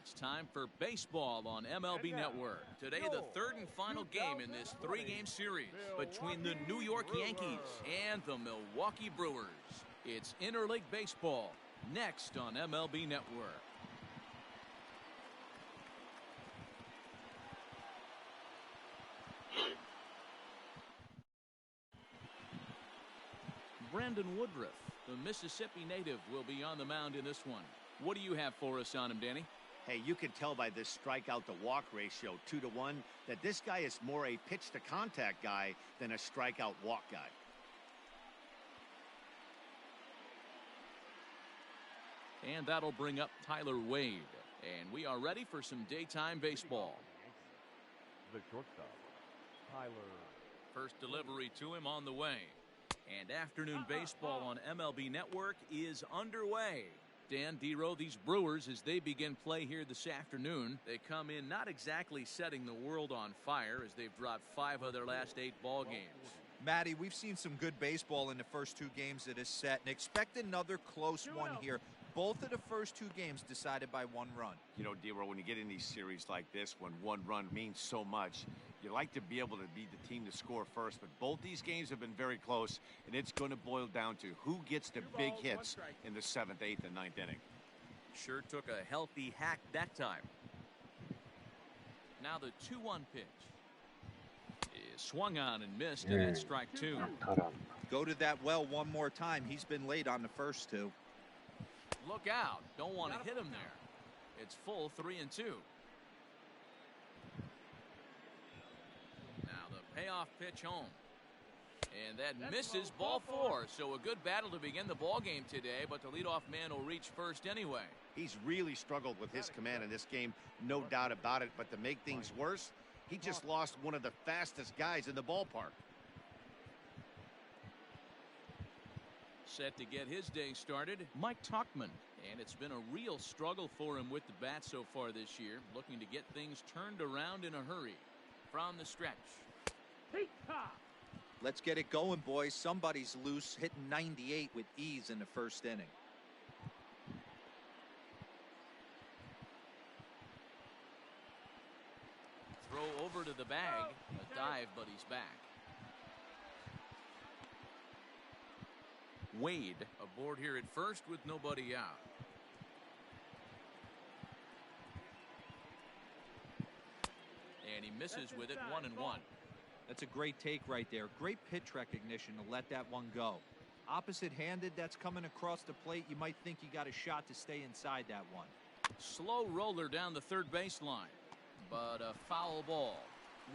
It's time for baseball on MLB Network. Today, the third and final game in this three-game series between the New York Yankees and the Milwaukee Brewers. It's interleague baseball next on MLB Network. Brandon Woodruff, the Mississippi native, will be on the mound in this one. What do you have for us on him, Danny? Hey, you can tell by this strikeout to walk ratio 2-to-1 that this guy is more a pitch to contact guy than a strikeout walk guy. And that'll bring up Tyler Wade. And we are ready for some daytime baseball. The shortstop, Tyler. First delivery to him on the way. And afternoon baseball on MLB Network is underway. Dan Dero, these Brewers, as they begin play here this afternoon, they come in not exactly setting the world on fire as they've dropped 5 of their last 8 ball games. Matty, we've seen some good baseball in the first 2 games of this set, and expect another close one here. Both of the first 2 games decided by 1 run. You know, Dero, when you get in these series like this, when 1 run means so much, you like to be able to be the team to score first. But both these games have been very close, and it's going to boil down to who gets the big hits in the 7th, 8th, and 9th inning. Sure took a healthy hack that time. Now the 2-1 pitch is swung on and missed, and that's strike 2. Go to that well one more time. He's been late on the first 2. Look out. Don't want to hit him there. It's full 3-2. Now the payoff pitch home. And that misses, ball 4. So a good battle to begin the ball game today, but the leadoff man will reach first anyway. He's really struggled with his command in this game, no doubt about it. But to make things worse, he just lost one of the fastest guys in the ballpark. Set to get his day started, Mike Tauchman. And it's been a real struggle for him with the bat so far this year, looking to get things turned around in a hurry. From the stretch. Let's get it going, boys. Somebody's loose, hitting 98 with ease in the first inning. Throw over to the bag. A dive, but he's back. Wade aboard here at first with nobody out. And he misses with it, 1-1. That's a great take right there. Great pitch recognition to let that one go. Opposite-handed, that's coming across the plate. You might think you got a shot to stay inside that one. Slow roller down the third baseline, but a foul ball.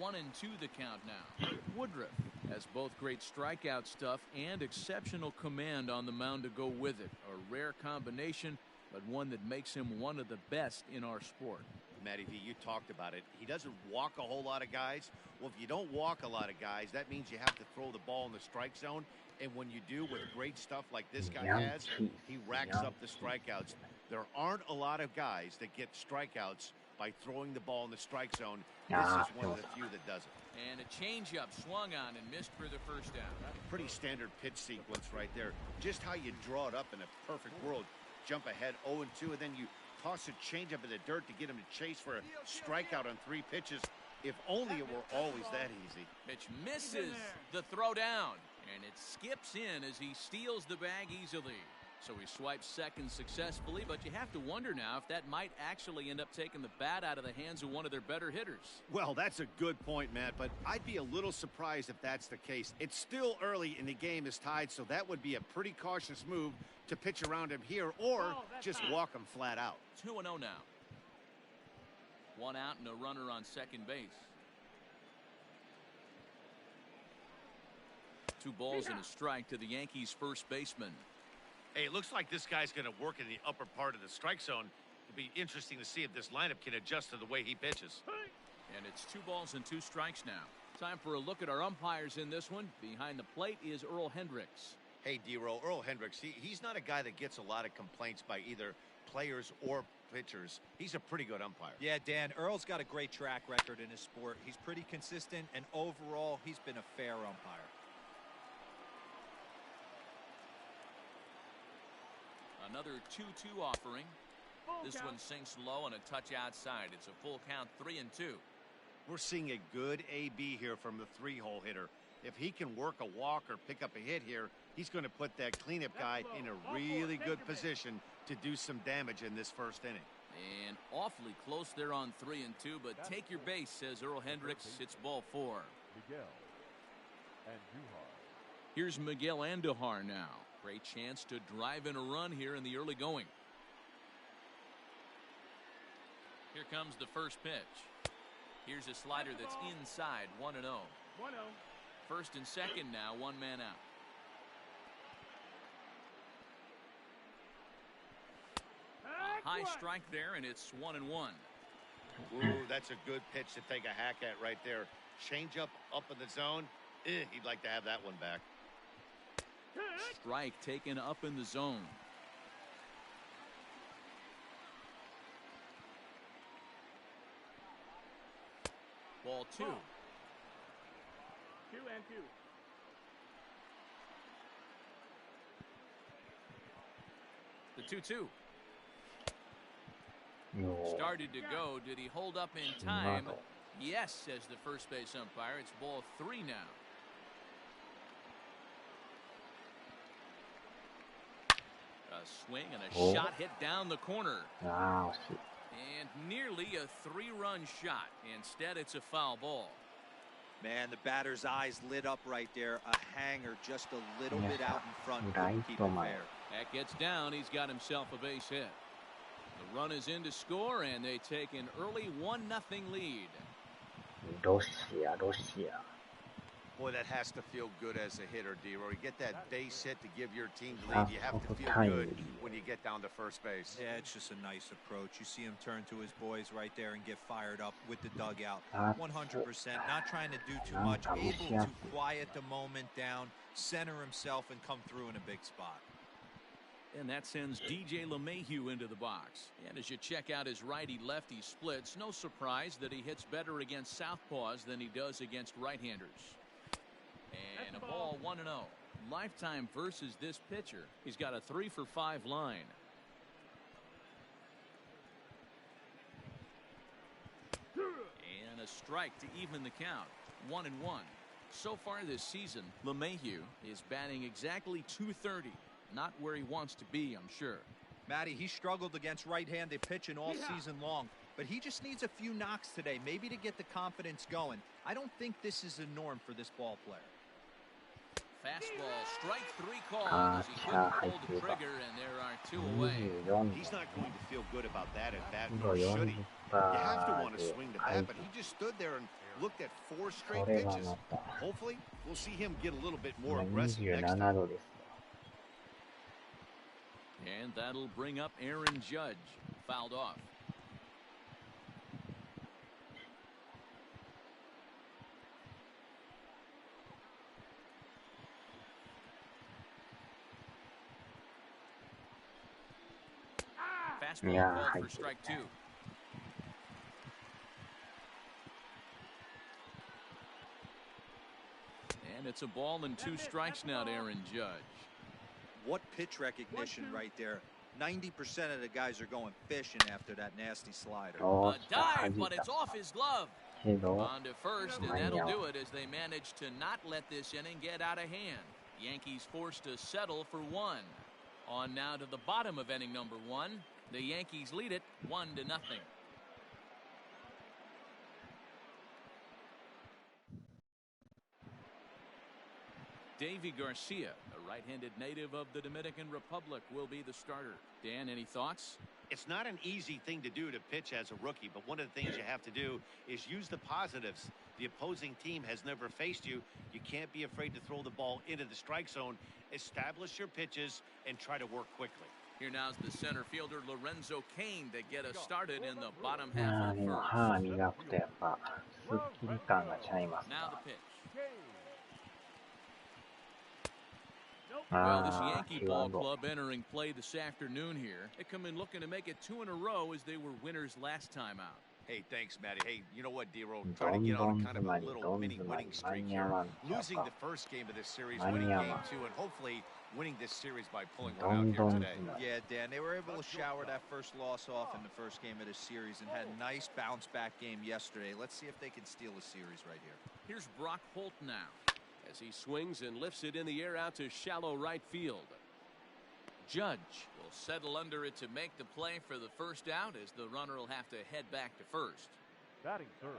1-2 the count now. Woodruff has both great strikeout stuff and exceptional command on the mound to go with it. A rare combination, but one that makes him one of the best in our sport. Matty V, you talked about it. He doesn't walk a whole lot of guys. Well, if you don't walk a lot of guys, that means you have to throw the ball in the strike zone. And when you do with great stuff like this guy has, he racks up the strikeouts. There aren't a lot of guys that get strikeouts by throwing the ball in the strike zone. This is one of the few that does it. And a changeup swung on and missed for the first down. Pretty standard pitch sequence right there. Just how you draw it up in a perfect world. Jump ahead 0-2, and then you toss a changeup in the dirt to get him to chase for a strikeout on 3 pitches. If only it were always that easy. Pitch misses the throw down, and it skips in as he steals the bag easily. So he swipes second successfully, but you have to wonder now if that might actually end up taking the bat out of the hands of one of their better hitters. Well, that's a good point, Matt, but I'd be a little surprised if that's the case. It's still early and the game is tied, so that would be a pretty cautious move to pitch around him here or just walk him flat out. 2-0 now. 1 out and a runner on second base. 2 balls and a strike to the Yankees' first baseman. Hey, it looks like this guy's going to work in the upper part of the strike zone. It'll be interesting to see if this lineup can adjust to the way he pitches. And it's 2 balls and 2 strikes now. Time for a look at our umpires in this one. Behind the plate is Earl Hendricks. Hey, Dero, Earl Hendricks, he's not a guy that gets a lot of complaints by either players or pitchers. He's a pretty good umpire. Yeah, Dan, Earl's got a great track record in his sport. He's pretty consistent, and overall, he's been a fair umpire. Another 2-2 offering. This one sinks low and a touch outside. It's a full count, 3-2. We're seeing a good AB here from the 3-hole hitter. If he can work a walk or pick up a hit here, he's going to put that cleanup guy in a really good position to do some damage in this first inning. And awfully close there on 3-2, but take your base, says Earl Hendricks. It's ball 4. Miguel Andujar. Here's Miguel Andujar now. Great chance to drive in a run here in the early going. Here comes the first pitch. Here's a slider that's inside, 1-0. 1-0. First and second now, one man out. A high strike there, and it's 1-1. Ooh, that's a good pitch to take a hack at right there. Change up in the zone. He'd like to have that one back. Strike taken up in the zone. Ball 2. 2-2. The 2-2. No. Started to go. Did he hold up in time? Yes, says the first base umpire. It's ball 3 now. A swing and a shot hit down the corner. Wow. And nearly a 3-run shot. Instead, it's a foul ball. Man, the batter's eyes lit up right there. A hanger just a little bit out in front. Right. Keep it fair. That gets down. He's got himself a base hit. The run is in to score, and they take an early 1-0 lead. Russia. Boy, that has to feel good as a hitter, D-Roy. You get that base hit to give your team the lead. You have to feel good when you get down to first base. Yeah, it's just a nice approach. You see him turn to his boys right there and get fired up with the dugout. 100%. Not trying to do too much. Able to quiet the moment down, center himself, and come through in a big spot. And that sends DJ LeMahieu into the box. And as you check out his righty-lefty splits, no surprise that he hits better against southpaws than he does against right-handers. And a ball 1-0. Lifetime versus this pitcher. He's got a 3-for-5 line. And a strike to even the count. 1-1. So far this season, LeMahieu is batting exactly .230. Not where he wants to be, I'm sure. Matty, he struggled against right-handed pitching all season long, but he just needs a few knocks today, maybe to get the confidence going. I don't think this is a norm for this ball player. Fastball, strike 3 call as he couldn't pull the trigger, and there are 2 away. He's not going to feel good about that at bat, nor should he. You have to want to swing the bat, but he just stood there and looked at 4 straight pitches. Hopefully, we'll see him get a little bit more aggressive next time. And that'll bring up Aaron Judge. Fouled off. Fastball called for strike 2. And it's a ball and 2 strikes now to Aaron Judge. What pitch recognition right there. 90% of the guys are going fishing after that nasty slider. A dive, but it's off his glove. On to first, and that'll do it as they manage to not let this inning get out of hand. Yankees forced to settle for 1. On now to the bottom of inning number 1. The Yankees lead it 1-0. Davy Garcia, a right-handed native of the Dominican Republic, will be the starter. Dan, any thoughts? It's not an easy thing to do to pitch as a rookie, but one of the things you have to do is use the positives. The opposing team has never faced you. You can't be afraid to throw the ball into the strike zone. Establish your pitches and try to work quickly. Here now's the center fielder Lorenzo Cain to get us started in the bottom half of the first. Now the pitch. Well, this Yankee ball club entering play this afternoon here. They come in looking to make it 2 in a row as they were winners last time out. Hey, thanks, Matty. Hey, you know what, D-Roll? Trying to get on kind of a little mini winning streak here. Losing the first game of this series, winning game 2, and hopefully winning this series by pulling one out here today. Yeah, Dan, they were able to shower that first loss off in the first game of the series and had a nice bounce-back game yesterday. Let's see if they can steal a series right here. Here's Brock Holt now as he swings and lifts it in the air out to shallow right field. Judge will settle under it to make the play for the first out as the runner will have to head back to first. Batting third,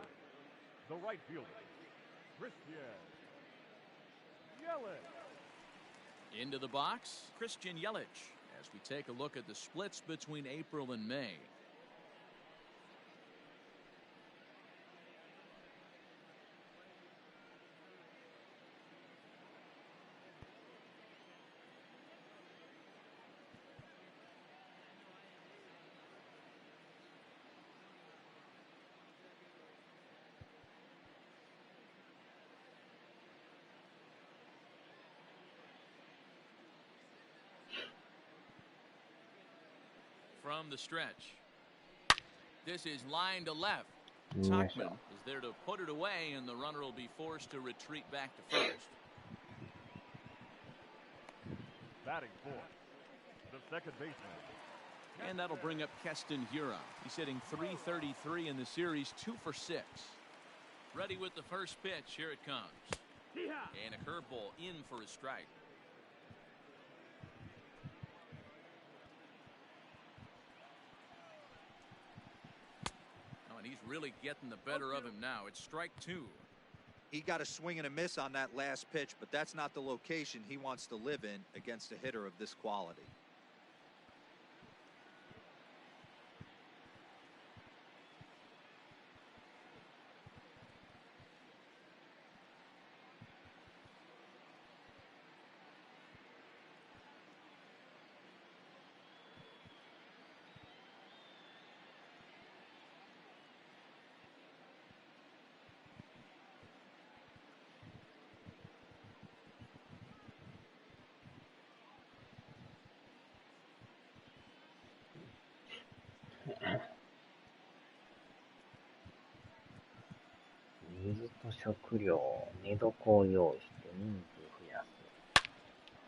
the right fielder, Christian Yelich. Into the box, Christian Yelich, as we take a look at the splits between April and May. From the stretch. This is line to left. Tuckman is there to put it away, and the runner will be forced to retreat back to first. Batting fourth, the second baseman. And that'll bring up Keston Hiura. He's hitting .333 in the series, 2 for 6. Ready with the first pitch. Here it comes. And a curveball in for a strike. And he's really getting the better of him now. It's strike 2. He got a swing and a miss on that last pitch, but that's not the location he wants to live in against a hitter of this quality.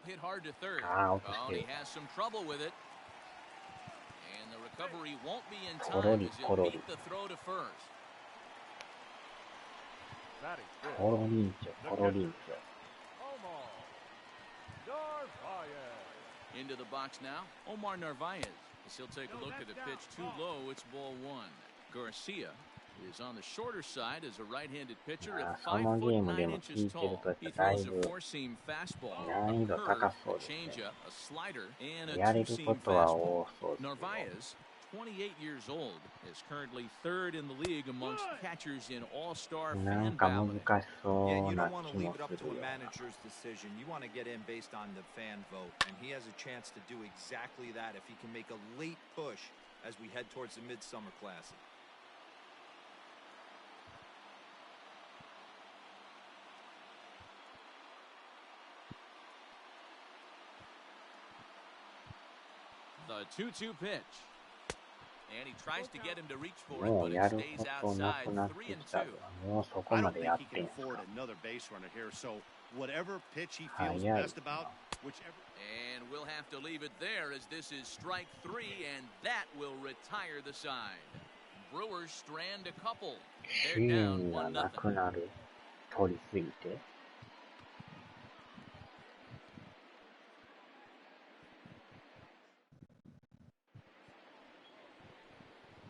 Hit hard to third. Oh, and he has some trouble with it. And the recovery won't be in time as he'll beat the throw to first. Into the box now, Omar Narvaez. As he'll take a look at the pitch too low, it's ball 1. Garcia is on the shorter side as a right-handed pitcher at 5'9" tall. He throws a four-seam fastball, a curve, a changeup, a slider, and a two-seam fastball. Narvaez, 28 years old, is currently 3rd in the league amongst catchers in all-star fan balloting. Yeah, you don't want to leave it up to a manager's decision. You want to get in based on the fan vote, and he has a chance to do exactly that if he can make a late push as we head towards the Midsummer Classic. The 2-2 pitch. And he tries to get him to reach for it, but it stays outside. 3-2. I don't think he can afford another base runner here, so whatever pitch he feels best about, whichever. And we'll have to leave it there as this is strike 3, and that will retire the side. Brewers strand a couple. They're down 1-0.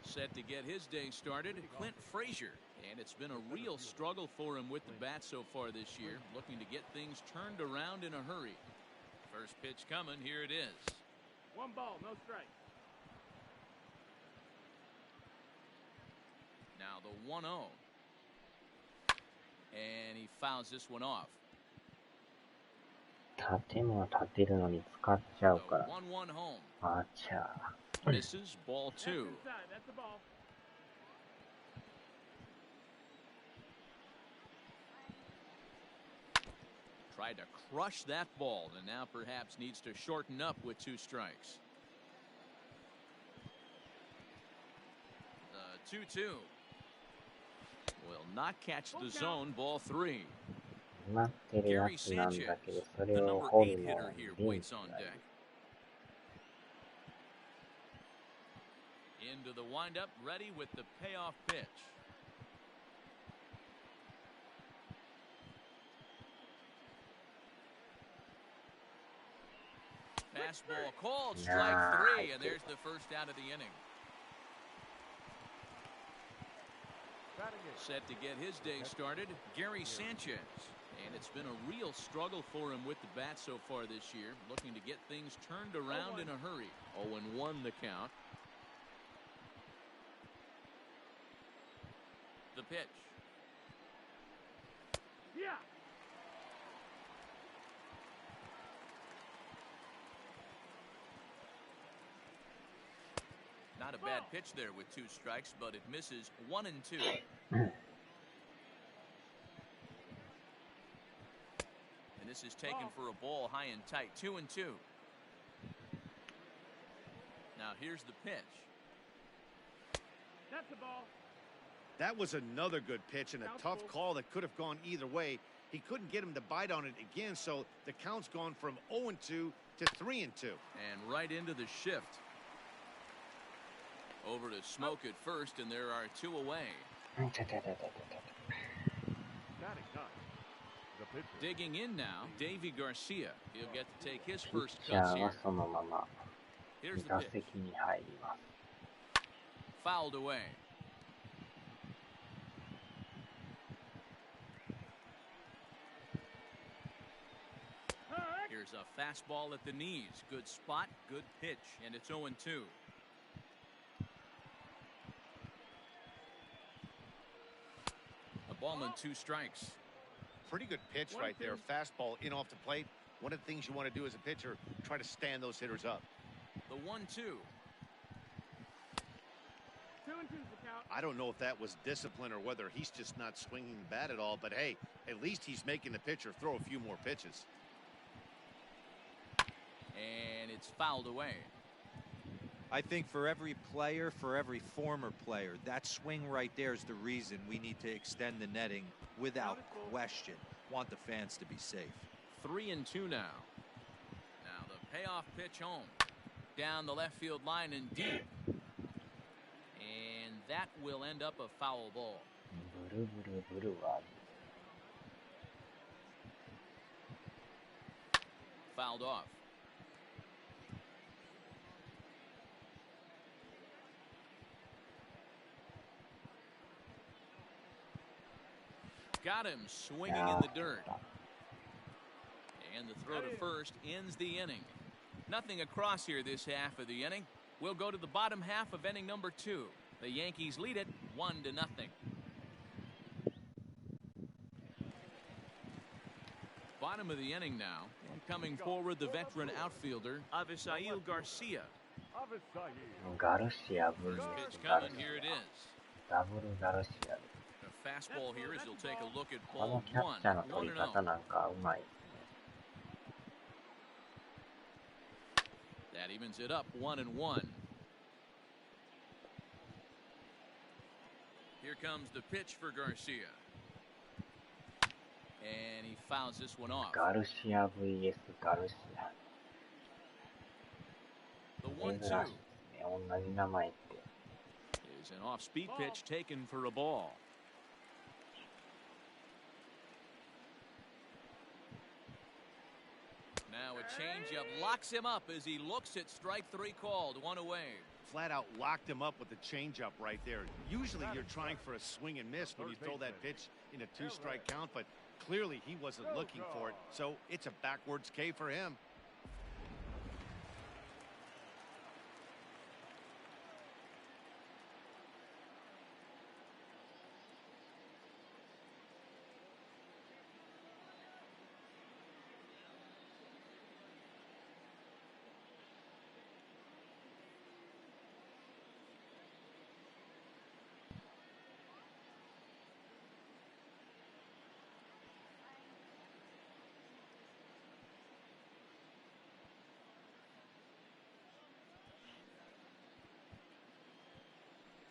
Set to get his day started, Clint Frazier. And it's been a real struggle for him with the bat so far this year, looking to get things turned around in a hurry. First pitch coming, here it is. 1 ball, no strike. Now the 1-0. And he fouls this one off. 1-1 home. Misses, ball 2. That's the ball. Tried to crush that ball, and now perhaps needs to shorten up with 2 strikes. The 2-2 will not catch the zone, ball 3. まってるや Gary つなんだ Sanchez, けど、そ the れを number 掘 8 るの hitter に here, 元 waits 気 on がい deck. る。Into the windup, ready with the payoff pitch. Fastball called, strike 3, and there's the first out of the inning. Set to get his day started, Gary Sanchez. And it's been a real struggle for him with the bat so far this year, looking to get things turned around in a hurry. 0-1 the count. The pitch. Yeah. Not a bad pitch there with 2 strikes, but it misses 1 and 2. And this is taken for a ball high and tight, 2 and 2. Now here's the pitch. That's the ball. That was another good pitch and a tough call that could have gone either way. He couldn't get him to bite on it again, so the count's gone from 0-2 to 3-2. And right into the shift. Over to Smoke at first, and there are 2 away. Digging in now, Davy Garcia. He'll get to take his ピッ first チャ cuts ー here. はそのまま Here's 打 the 席 pitch. に入ります。Fouled away. Here's a fastball at the knees. Good spot, good pitch, and it's 0-2. A ball and 2 strikes. Pretty good pitch right there. Fastball in off the plate. One of the things you want to do as a pitcher, try to stand those hitters up. The 1-2. 2 and 2's the count. I don't know if that was discipline or whether he's just not swinging the bat at all, but hey, at least he's making the pitcher throw a few more pitches. And it's fouled away. I think for every player, for every former player, that swing right there is the reason we need to extend the netting without question. Want the fans to be safe. 3-2 now. Now the payoff pitch home. Down the left field line and deep. And that will end up a foul ball. ブルブルブルワーズ。Fouled off. Got him swinging in the dirt. And the throw to first ends the inning. Nothing across here this half of the inning. We'll go to the bottom half of inning number 2. The Yankees lead it 1-0. Bottom of the inning now. And coming forward, the veteran outfielder, Avisail Garcia. ガルシア、ブル First ー pitch ガル coming, シ here it is. ア。ダブルガルシア。 A fastball here as he'll take a look at この ball キャッ 1. チャーの取り方 1-0. なんかうまい。That evens it up 1-1. Here comes the pitch for Garcia. And he fouls this one off. ガルシア vs ガルシア。 The 珍しい 1-2 ですね。同じ名前って。 is an off-speed pitch taken for a ball. Now a changeup locks him up as he looks at strike 3 called. 1 away. Flat out locked him up with the changeup right there. Usually you're trying for a swing and miss when you throw that pitch in a 2-strike count, but clearly he wasn't looking for it, so it's a backwards K for him.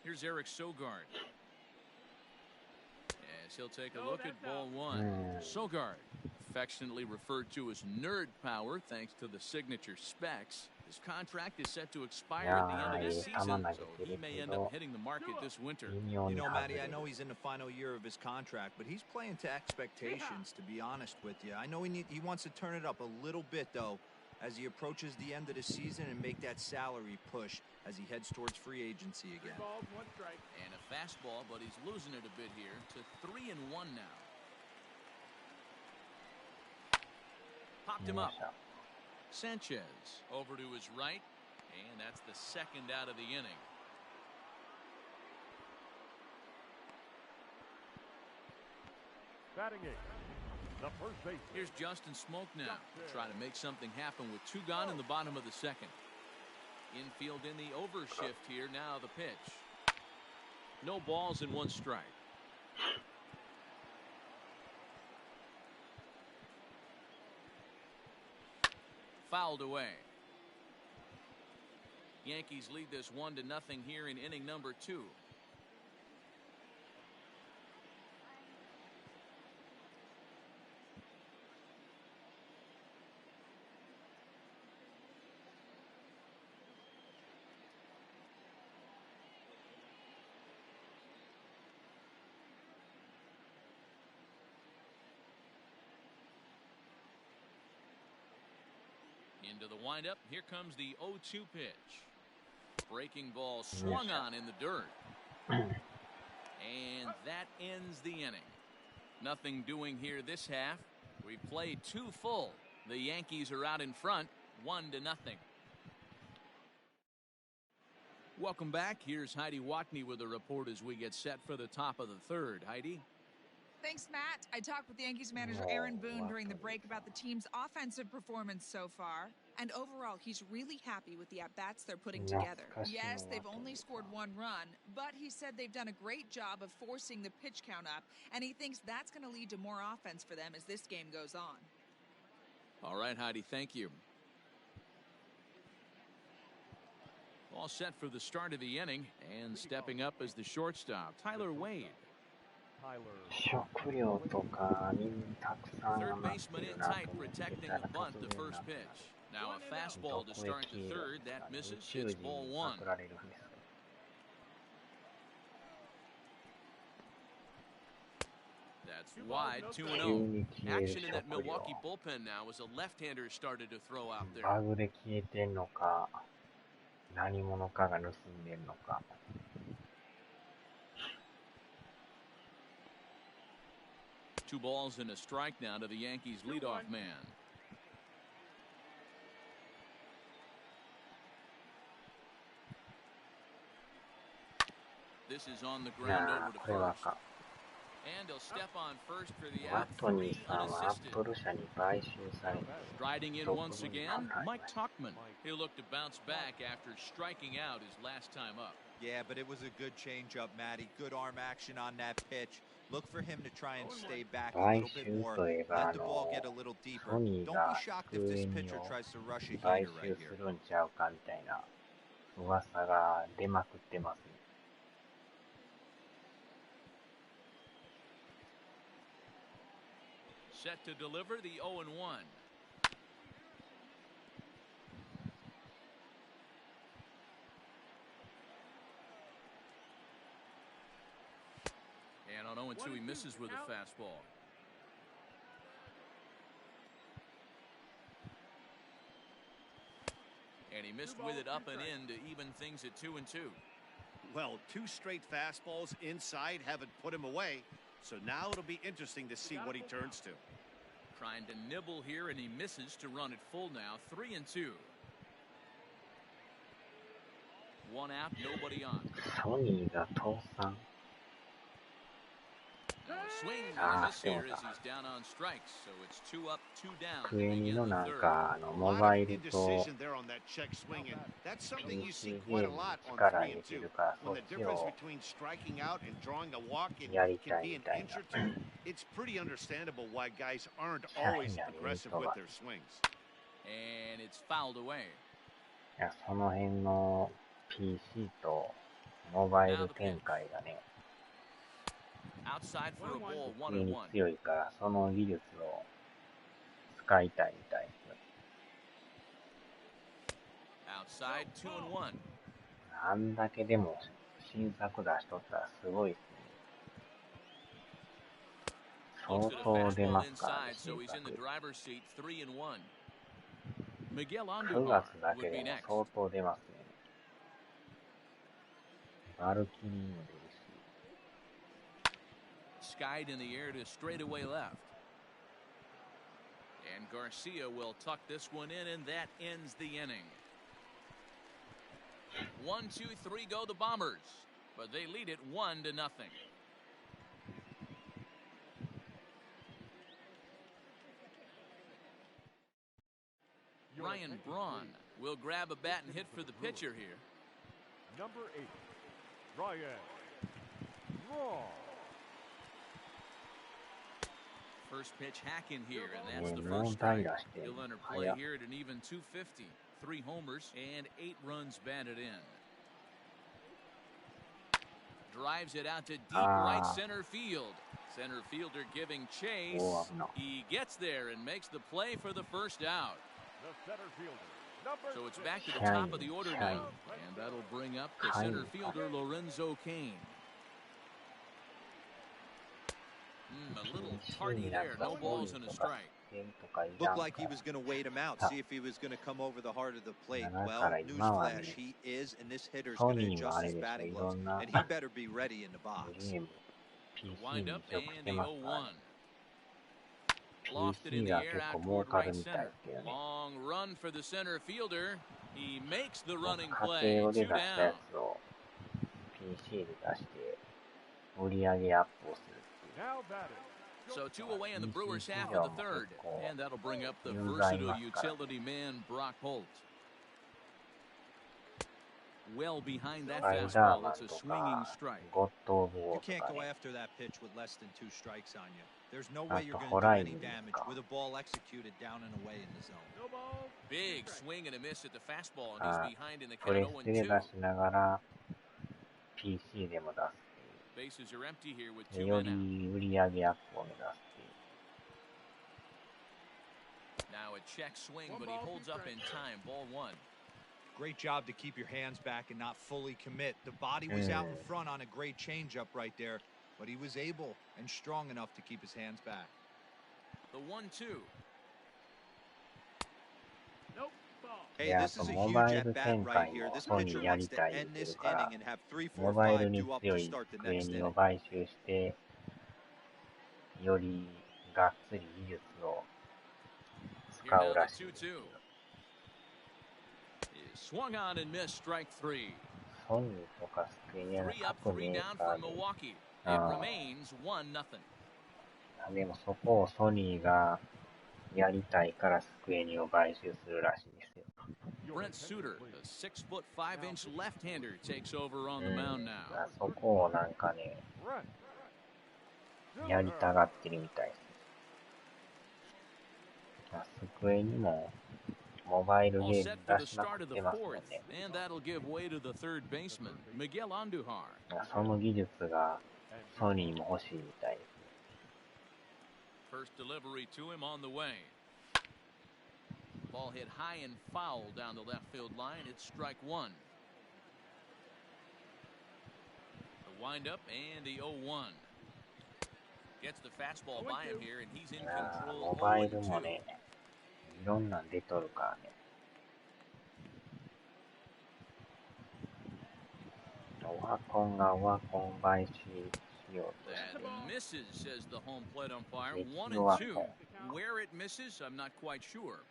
Here's Eric Sogard. As he'll take a look at ball 1. Sogard affectionately referred to as nerd power thanks to the signature specs. His contract is set to expire at the end of this season, so he may end up hitting the market this winter. You know, Matty, I know he's in the final year of his contract, but he's playing to expectations, to be honest with you. I know he wants to turn it up a little bit, though, as he approaches the end of the season and make that salary push as he heads towards free agency again. 3 balls, 1 strike. And a fastball, but he's losing it a bit here to 3-1 now. Popped him up. Sanchez over to his right, and that's the second out of the inning. Batting 8. The first base. Here's Justin Smoke now to try to make something happen with 2 gone in the bottom of the second. Infield in the overshift here. Now the pitch. No balls and 1 strike. Fouled away. Yankees lead this 1-0 here in inning number 2. Into the windup. Here comes the 0-2 pitch. Breaking ball swung on in the dirt. And that ends the inning. Nothing doing here this half. We've played 2 full. The Yankees are out in front, 1-0. Welcome back. Here's Heidi Watney with a report as we get set for the top of the 3rd. Heidi? Thanks, Matt. I talked with Yankees manager Aaron Boone during the break about the team's offensive performance so far. And overall, he's really happy with the at-bats they're putting together. Yes, they've only scored 1 run, but he said they've done a great job of forcing the pitch count up, and he thinks that's going to lead to more offense for them as this game goes on. All right, Heidi, thank you. All set for the start of the inning, and stepping up as the shortstop, Tyler Wade. Third baseman in tight, protecting the bunt, the first pitch. Now a fastball to start the 3rd. That misses. It's ball 1. That's wide, 2-0. Action in that Milwaukee bullpen now as a left-hander started to throw out there. 2 balls and a strike now to the Yankees leadoff man. This is on the ground over to first. And he'll step on first for the out. 3 unassisted. Striding in once again, Mike Tuchman. He'll look to bounce back after striking out his last time up. Yeah, but it was a good changeup, Matty. Good arm action on that pitch. Look for him to try and stay back a little bit more. Let the ball get a little deeper. Don't be shocked if this pitcher tries to rush a heater right here. Set to deliver the 0-1. And on 0-2, he misses with a fastball. And he missed with it up and in to even things at 2-2. Well, 2 straight fastballs inside haven't put him away. So now it'll be interesting to see what he turns to. Trying to nibble here, and he misses to run it full now. 3-2. 1 out, nobody on. Now a swing and a miss here as he's down on strikes. So it's 2 up, 2 down. 机のなんかモバイルと indecision there on that check swing, and that's something you see quite a lot on 3 and 2. When the difference between striking out and drawing a walk can be an inch or 2. It's pretty understandable why guys aren't always aggressive with their swings. And it's fouled away. いや、その辺の PC とモバイル展開がね、 Outside for a ball, 机に 1-1. 強いから、その技術を使いたいみたいです。Outside 2-1. あんだけでも新作出しとったらすごいですね。相当出ますからね、新作。9月だけでも相当出ますね。バルキリーも出るし。Skied in the air to straightaway left. And Garcia will tuck this one in, and that ends the inning. 1, 2, 3 go the Bombers, but they lead it 1-0. Ryan Braun will grab a bat and hit for the pitcher here. Number 8, Ryan Braun. First pitch hack in here, and that's the first strike. He'll enter play here at an even 250. 3 homers and 8 runs batted in. Drives it out to deep right center field. Center fielder giving chase. He gets there and makes the play for the first out. The center fielder, so it's back to the top of the order now, and that'll bring up the center fielder Lorenzo Cain. A little tardy there, no balls and a strike. Looked like he was going to wait him out, see if he was going to come over the heart of the plate. Well, newsflash, he is, and this hitter's going to adjust his batting gloves, and he better be ready in the box. The wind up and the 0-1. Lofted in the air out toward right center. Long run for the center fielder. He makes the running play. 2 down. So 2 away in the Brewers half of the third. And that'll bring up the versatile utility man, Brock Holt. Well behind that fastball, it's a swinging strike. You can't go after that pitch with less than 2 strikes on you. There's no way you're going to do any damage with a ball executed down and away in the zone. Big swing and a miss at the fastball, and he's behind in the count 0-2. Bases are empty here with 2 men out. Now a check swing, but he holds up in time. Ball 1. Great job to keep your hands back and not fully commit. The body was out in front on a great changeup right there, but he was able and strong enough to keep his hands back. The 1-2. Nope. Ball. Hey, this is a huge at-bat right here. This pitcher wants to end this inning and have 3, 4, 5 due up to start the next inning. よりがっつり技術を使うらしい。 Swung on and missed, strike 3. ソニーとかスクエニの 3 up, 各 3 メー down カ for ーで、 Milwaukee. It remains 1-0. でもそこをソニーがやりたいからスクエニを買収するらしいですよ。Brent Suter, the 6'5" left-hander, takes over on the mound now. そこをなんかね、やりたがってるみたいです。スクエニもモバイルゲーム出しまくってますよね。その技術がソニーも欲しいみたいです。First delivery to him on the way. Ball hit high and foul down the left field line. It's strike 1. The windup and the 0-1. Gets the fastball by him here, and he's in control. モバイルもね、いろんなん出とるからね。オワコンがオワコン買収しようとして。Misses, says the home plate umpire. 1-2. Where it misses, I'm not quite sure.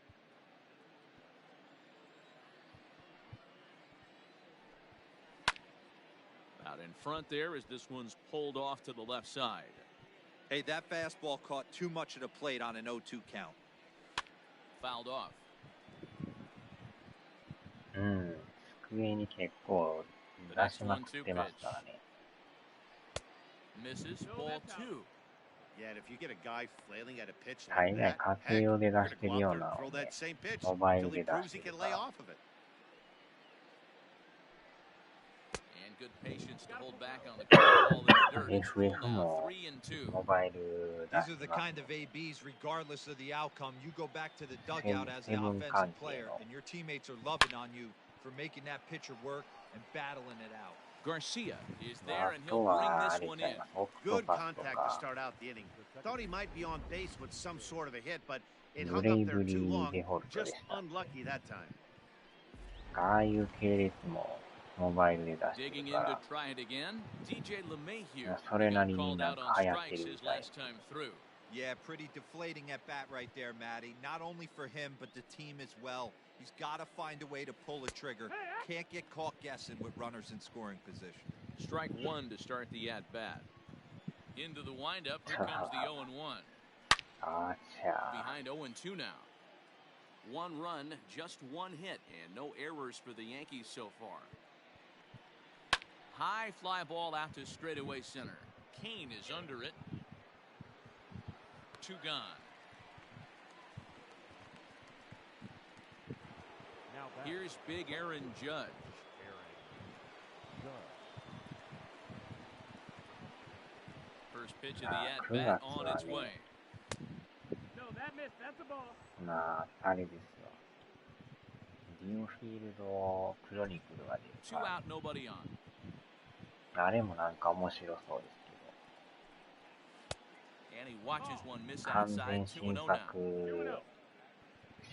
Out in front there as this one's pulled off to the left side. Hey, that fastball caught too much of the plate on an 0-2 count. Fouled off. 机に結構出しまくってますからね。Misses ball 2. Yeah, and if you get a guy flailing at a pitch 大 like 概 that, 家庭 heck, 用で you're 出 going し to て go るよ out う there な and の throw で、 that same pitch モバイ until ルで he 出 proves し he てる can か lay ら。off of it. And good patience to hold back on the ball in the dirt. It's full FF now, も 3-2. モバイル出 These し are the ます。 kind of ABs, regardless of the outcome. You go back to the dugout as the セブン offensive 関係 player, の and your teammates are loving on you for making that pitcher work and battling it out. Garcia is あ there, and と he'll bring はあ this れ one ちゃい in. ます。オクト Good パスと contact to か start out the inning. Thought he might be on base with some sort of a hit, but it ブ hung レ up イ there ブ too リー long. デフォルトで Just したっ unlucky that time. け。ああいう系列もモバイルで出して Digging る in か to ら、 try it again. DJ LeMahieu それな got りに called なん out か on 流行って strikes るみ his たい。 last time through. Yeah, pretty deflating at bat right there, Matty. Not only for him, but the team as well. He's got to find a way to pull a trigger. Can't get caught guessing with runners in scoring position. Strike one to start the at-bat. Into the windup, here comes the 0-1. あちゃ Behind 0-2 now. One run, just one hit, and no errors for the Yankees so far. High fly ball out to straightaway center. Kane is under it. Two gone. Now back. Here's big Aaron Judge. First pitch of the at-bat on its way. No, that missed. That's a ball. まあ、あれですよ。ディオフィールドクロニクルが出る Two から out, nobody on. あれもなんか面白そうですけ And he watches one miss ど、完 outside. 全 2-0 新 now. 作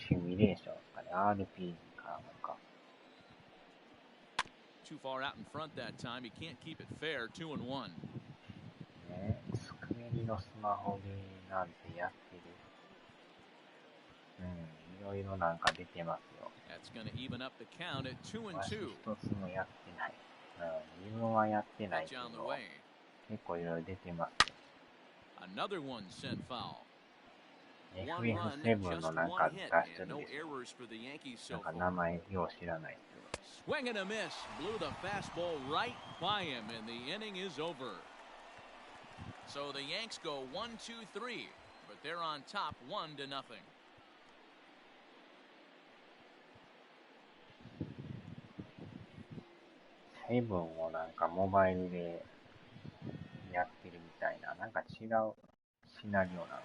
シミュレーションですかね。RPG かなんか。 Too far out in front that time. He can't keep it fair. 2-1. ね、スクエニのスマホでなんてやってる。いろいろなんか出てますよ。 That's going to even up the count at わし 2-2. 一つもやってない。自分はやってない Pitch け on the ど、 way. 結構いろいろ出てますよ。 Another one sent foul. One run, FF7 just のなん one か出 hit, して and るん no ですよ。 errors for the Yankees な so んか far. 名前よう知らないですけど。 Swing and a miss. Blew the fastball right by him, and the inning is over. So the Yanks go 1-2-3, but they're on top 1-0. セブンをなんかモバイルでやってるみたいな、なんか違うシナリオなんか。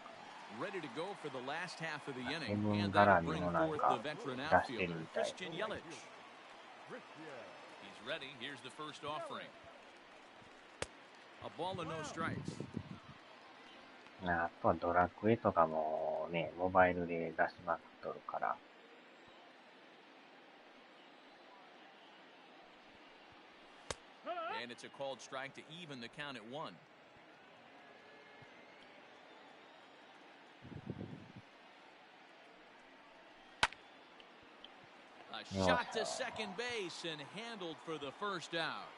Ready to go for the last half of the inning, セブン and 絡 that'll み bring のなん forth か the veteran 出してる outfielder, みたい。 Christian Yelich. He's ready. Here's the first offering. A ball and no strikes. あとはドラクエとかもね、モバイルで出しまくっとるから。 And it's a called strike to even the count at 1. A shot to second base and handled for the first out.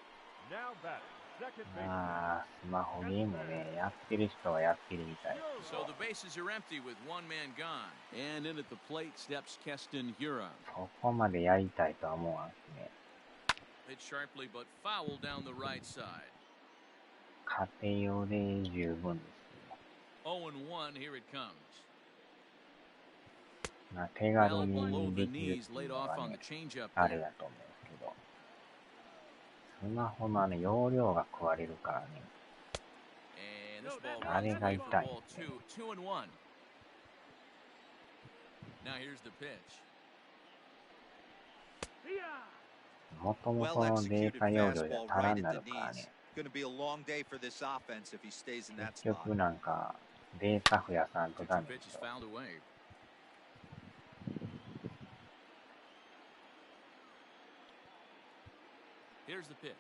Now batting. Second base. まあ、スマホゲームね、やってる人はやってるみたい。 So the bases are empty with one man gone. And in at the plate steps Keston Huron. そこまでやりたいとは思わんすね。 Hit sharply but foul down the right side. 家庭用で十分ですよ。 0-1, here it comes. まあ、手軽 Well に below で the きるっ knees, ていう laid の off が on ね the changeup あれ there. だと思うんですけど、スマホの容量が食われるからね。 And this ball あ runs れが away 痛 for い。 ball 2. 2-1. Now here's the pitch. もとも Well とのデ executed ータ容量じゃ fastball 足ら right んな at る the から knees. ね。 Going to be a long day for this offense if he stays in that 結 spot. 局なんかデータ増やさんとダ 2-2 メで pitch し is ょ。 fouled away. Here's the pitch.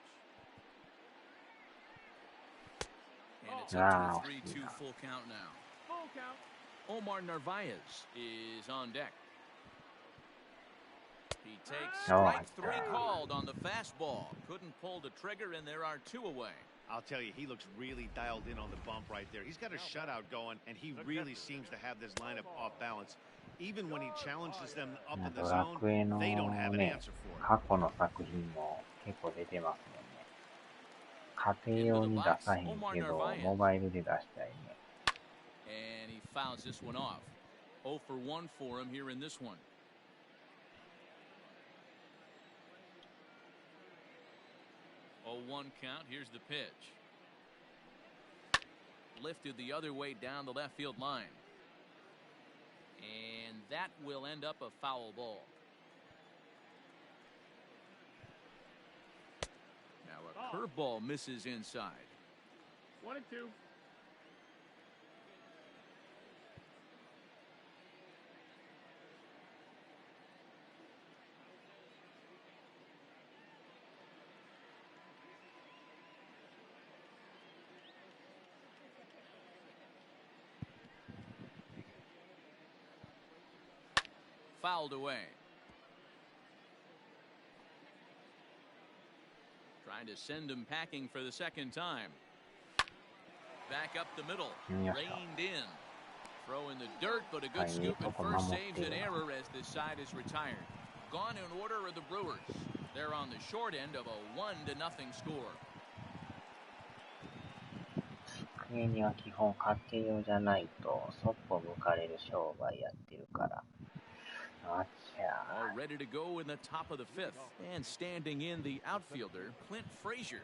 And it's up to a 3-2 full count now. Full count. Omar Narvaez is on deck. He takes Oh, strike 3 God. called on the fastball. Couldn't pull the trigger, and there are 2 away. I'll tell you, he looks really dialed in on the bump right there. He's got a shutout going, and he really seems to have this lineup off balance. Even when he challenges them up in the ドラ zone, クエの they don't have an ね、 answer for it. 過去の作品も結構出てますもんね。家庭用に出さへんけど、モバイルで出したいね。 And he fouls this one off. 0 for 1 for him here in this one. 0-1 count. Here's the pitch. Lifted the other way down the left field line. And that will end up a foul ball. Now a curveball misses inside. 1-2. Fouled away. Trying to send him packing for the second time. Back up the middle. Reined in. Throw in the dirt, but a good scoop at first saves an error as this side is retired. Gone in order are the Brewers. They're on the short end of a 1-0 score. 机には基本家庭用じゃないとそっぽ向かれる商売やってるから。All ready to go in the top of the fifth. And standing in the outfielder, Clint Frazier.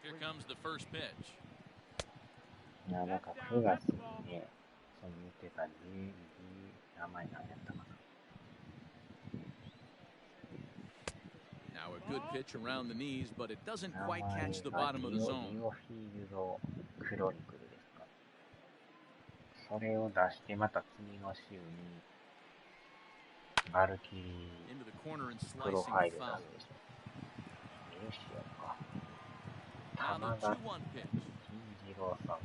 Here comes the first pitch. いや、なんか9月にね、そう言ってた名前何やったかな。Now a good pitch around the knees, but it doesn't quite catch the bottom of the zone. リオフィールドクロニクルですか。それを出してまた次の週にバルキリープロファイル出すでしょ。どうしようか。玉田金次郎さん。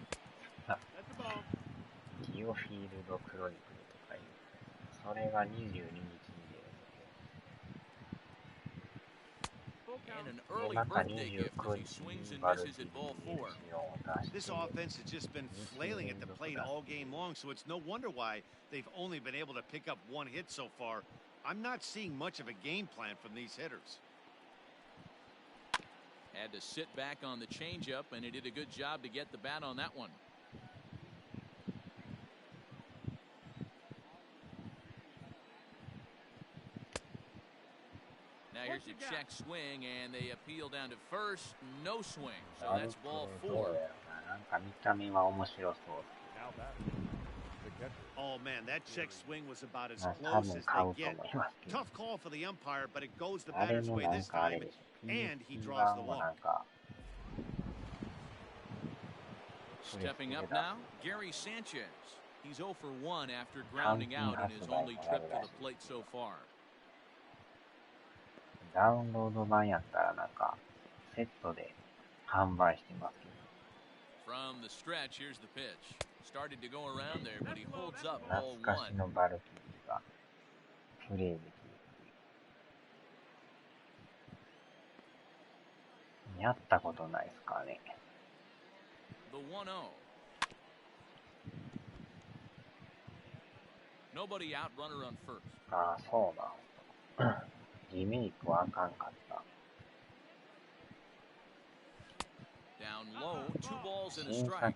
リオフィールドクロニクルとかいう。それが22日に出るので。また29日にバルキリーを出して。This offense has just been flailing at the plate all game long, so it's no wonder why they've only been able to pick up one hit so far. I'm not seeing much of a game plan from these hitters. Had to sit back on the changeup, and he did a good job to get the bat on that one. Now here's a check swing, and they appeal down to first. No swing, so that's ball 4. Oh, man, that check swing was about as close as they get. Tough call for the umpire, but it goes the batter's way this time, and he draws the walk. Stepping up now, Gary Sanchez. He's 0 for 1 after grounding out in his only trip to the plate so far. ダウンロード版やったらなんかセットで販売してますけど。From the stretch, here's the pitch. Started to go around there, but he holds up ball 懐かしのバルキリーがプレイできる。やったことないですかね。The 1-0. Nobody out, runner on first. ああ、そうなん。リメイクはあかんかった。Down low, 2 balls and a strike.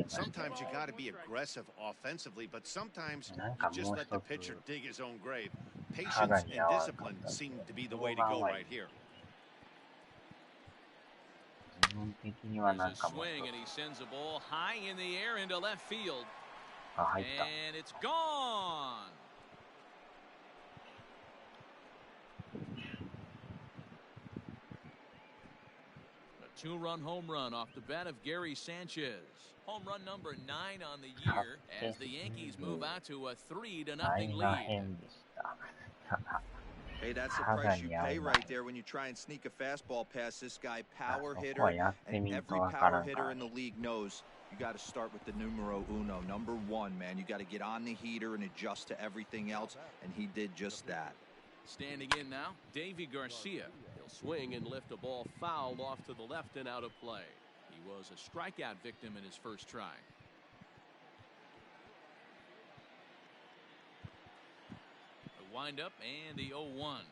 Sometimes you got to be aggressive offensively, but sometimes you just let the pitcher dig his own grave. Patience and discipline seem to be the way to go right here. There's a swing, and he sends a ball high in the air into left field. And it's gone. A 2-run home run off the bat of Gary Sanchez. Home run number 9 on the year as the Yankees move out to a 3-0 lead. Hey, that's the price you pay right there when you try and sneak a fastball past this guy. Power hitter, and every power hitter in the league knows you got to start with the numero uno, number 1, man. You got to get on the heater and adjust to everything else, and he did just that. Standing in now, Davy Garcia. He'll swing and lift a ball fouled off to the left and out of play. He was a strikeout victim in his first try. The windup and the 0-1.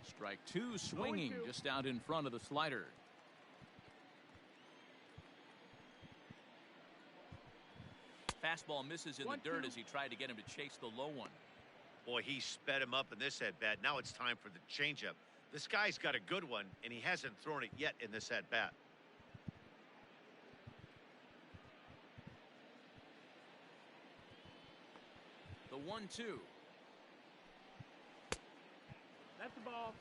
Strike 2 swinging just out in front of the slider. Fastball misses in the dirt as he tried to get him to chase the low one. Boy, he sped him up in this at-bat. Now it's time for the changeup. This guy's got a good one, and he hasn't thrown it yet in this at-bat. The 1-2. That's the ball.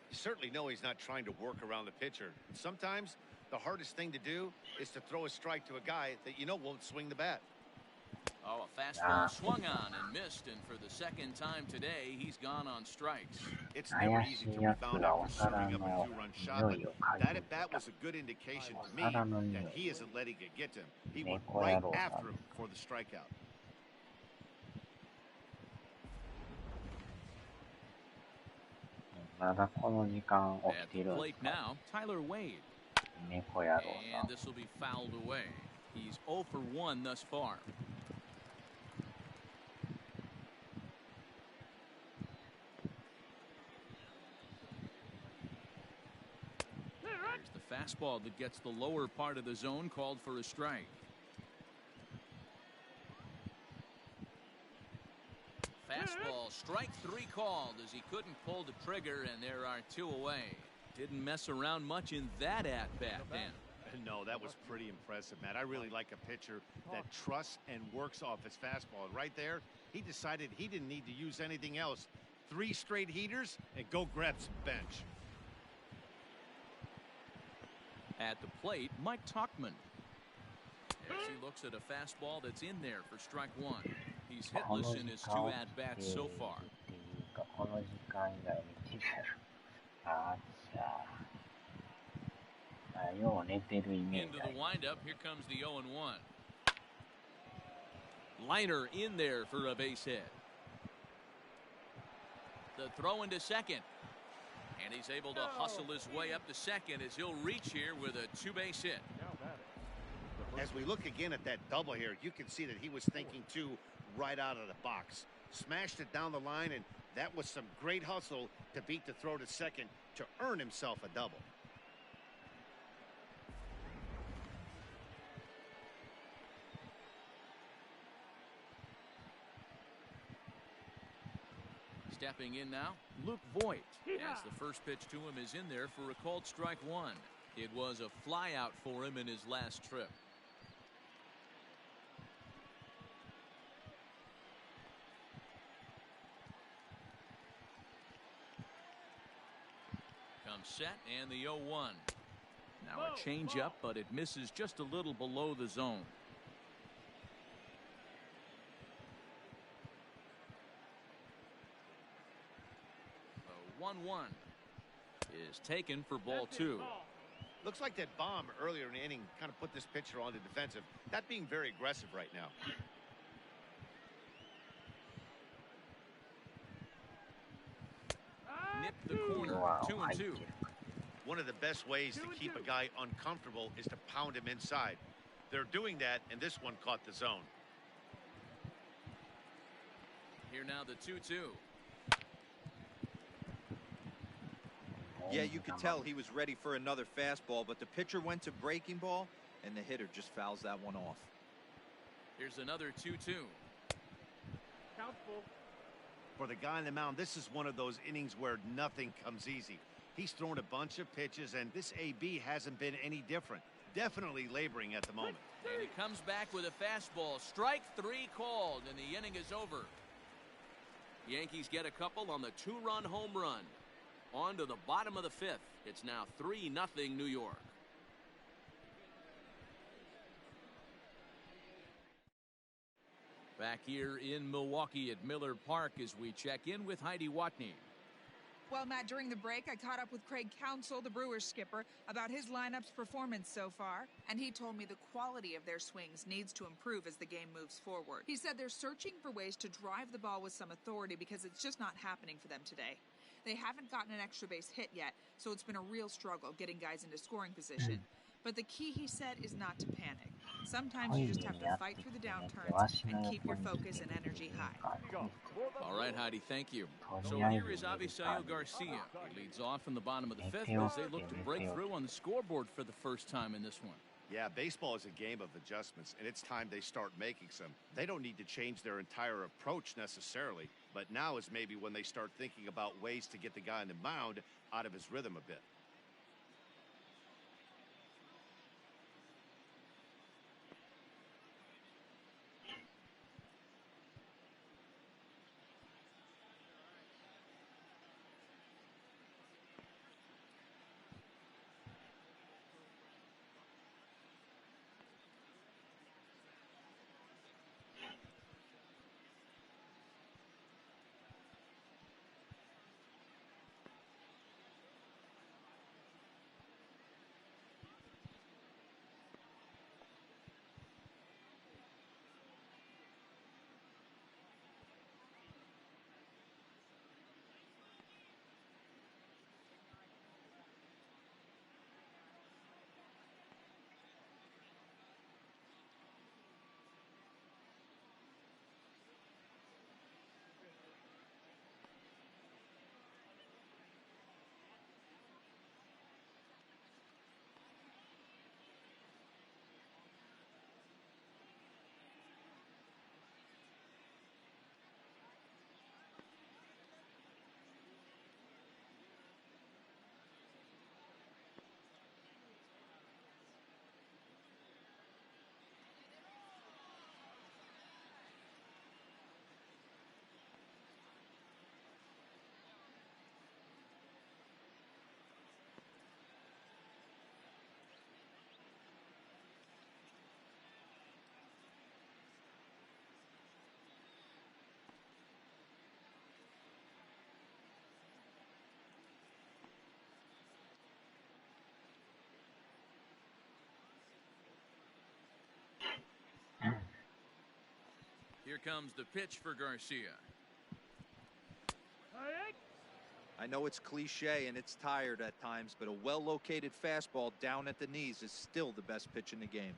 You certainly know he's not trying to work around the pitcher. And sometimes the hardest thing to do is to throw a strike to a guy that you know won't swing the bat. Oh, a fastball swung on and missed, and for the second time today, he's gone on strikes. It's never easy to rebound after serving up a two-run shot, but that at-bat was a good indication to me that he isn't letting it get to him. He went right after him for the strikeout. At the plate now, Tyler Wade. And this will be fouled away. He's 0 for 1 thus far. There's the fastball that gets the lower part of the zone, called for a strike. Fastball, strike 3 called as he couldn't pull the trigger, and there are 2 away. Didn't mess around much in that at-bat, Dan. No, that was pretty impressive, Matt. I really like a pitcher that trusts and works off his fastball. And right there, he decided he didn't need to use anything else. 3 straight heaters and go grab some bench. At the plate, Mike Tuchman. As he looks at a fastball that's in there for strike 1. He's hitless in his 2 at-bats so far. Into the windup, here comes the 0-1. Liner in there for a base hit. The throw into second. And he's able to hustle his way up to second as he'll reach here with a 2-base hit. As we look again at that double here, you can see that he was thinking too right out of the box. Smashed it down the line, and that was some great hustle to beat the throw to second to earn himself a double. Stepping in now, Luke Voigt. As the first pitch to him is in there for a called strike 1. It was a fly out for him in his last trip. Comes set and the 0-1. Now a changeup, but it misses just a little below the zone. The 1-1 is taken for ball 2. Looks like that bomb earlier in the inning kind of put this pitcher on the defensive. Not being very aggressive right now. Nip the corner. 2-2. One of the best ways to keep a guy uncomfortable is to pound him inside. They're doing that, and this one caught the zone. Here now the 2-2. Yeah, you could tell he was ready for another fastball, but the pitcher went to breaking ball, and the hitter just fouls that one off. Here's another 2-2. Count full. For the guy on the mound, this is one of those innings where nothing comes easy. He's thrown a bunch of pitches, and this AB hasn't been any different. Definitely laboring at the moment. And he comes back with a fastball. Strike 3 called, and the inning is over. Yankees get a couple on the 2-run home run. On to the bottom of the 5th. It's now 3-0 New York. Back here in Milwaukee at Miller Park as we check in with Heidi Watney. Well, Matt, during the break, I caught up with Craig Counsell, the Brewers skipper, about his lineup's performance so far, and he told me the quality of their swings needs to improve as the game moves forward. He said they're searching for ways to drive the ball with some authority because it's just not happening for them today. They haven't gotten an extra base hit yet, so it's been a real struggle getting guys into scoring position. But the key, he said, is not to panic. Sometimes you just have to fight through the downturns and keep your focus and energy high. All right, Heidi, thank you. So here is Avisail Garcia. He leads off in the bottom of the 5th as they look to break through on the scoreboard for the first time in this one. Yeah, baseball is a game of adjustments, and it's time they start making some. They don't need to change their entire approach necessarily, but now is maybe when they start thinking about ways to get the guy on the mound out of his rhythm a bit. Here comes the pitch for Garcia. I know it's cliche and it's tired at times, but a well-located fastball down at the knees is still the best pitch in the game.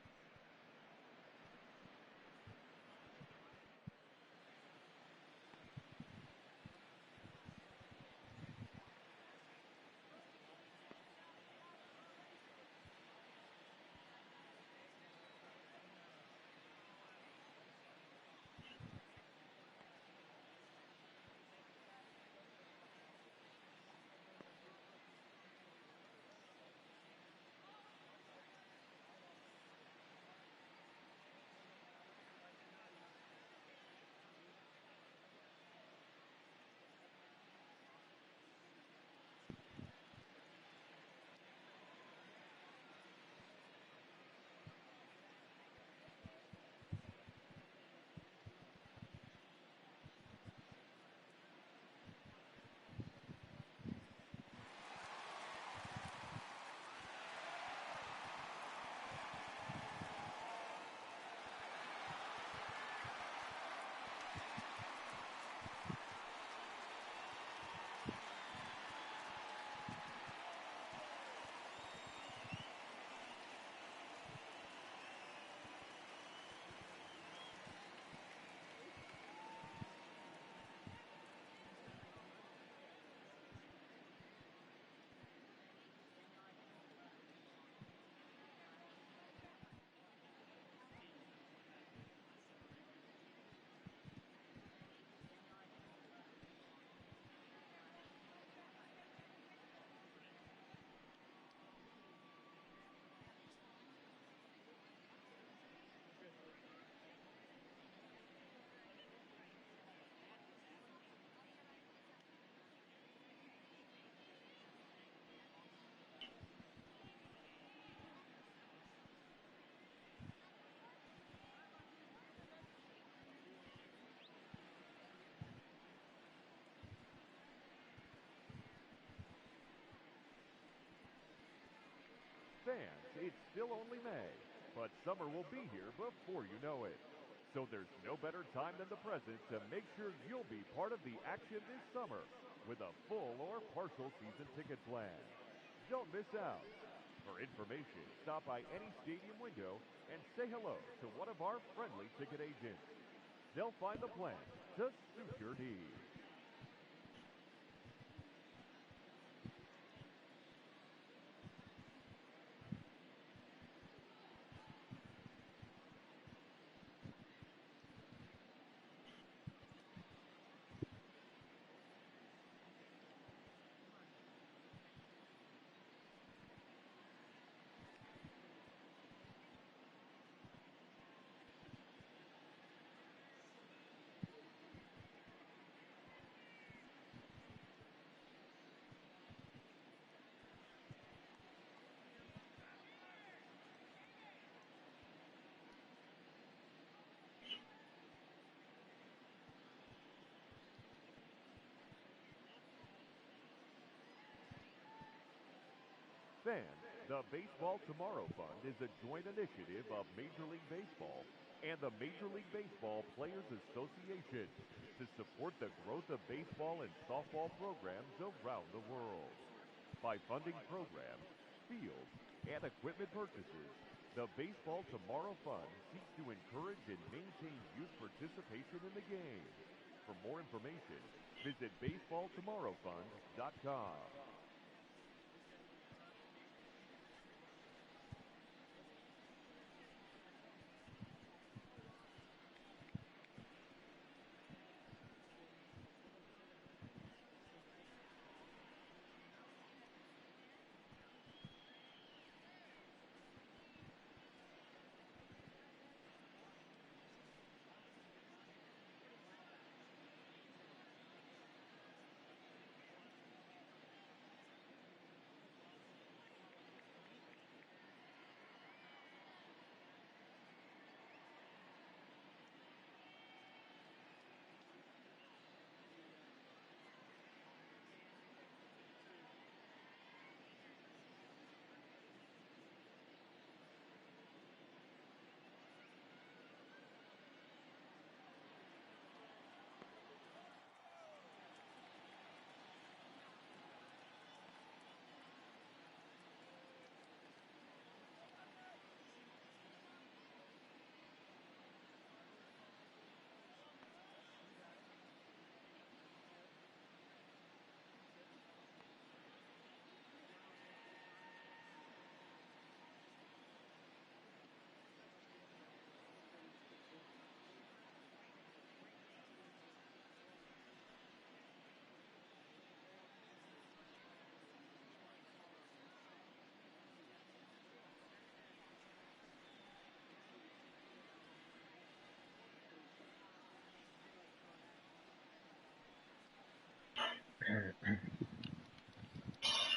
Fans, it's still only May, but summer will be here before you know it. So there's no better time than the present to make sure you'll be part of the action this summer with a full or partial season ticket plan. Don't miss out. For information, stop by any stadium window and say hello to one of our friendly ticket agents. They'll find the plan to suit your needs. Fans, the Baseball Tomorrow Fund is a joint initiative of Major League Baseball and the Major League Baseball Players Association to support the growth of baseball and softball programs around the world. By funding programs, fields, and equipment purchases, the Baseball Tomorrow Fund seeks to encourage and maintain youth participation in the game. For more information, visit baseballtomorrowfund.com.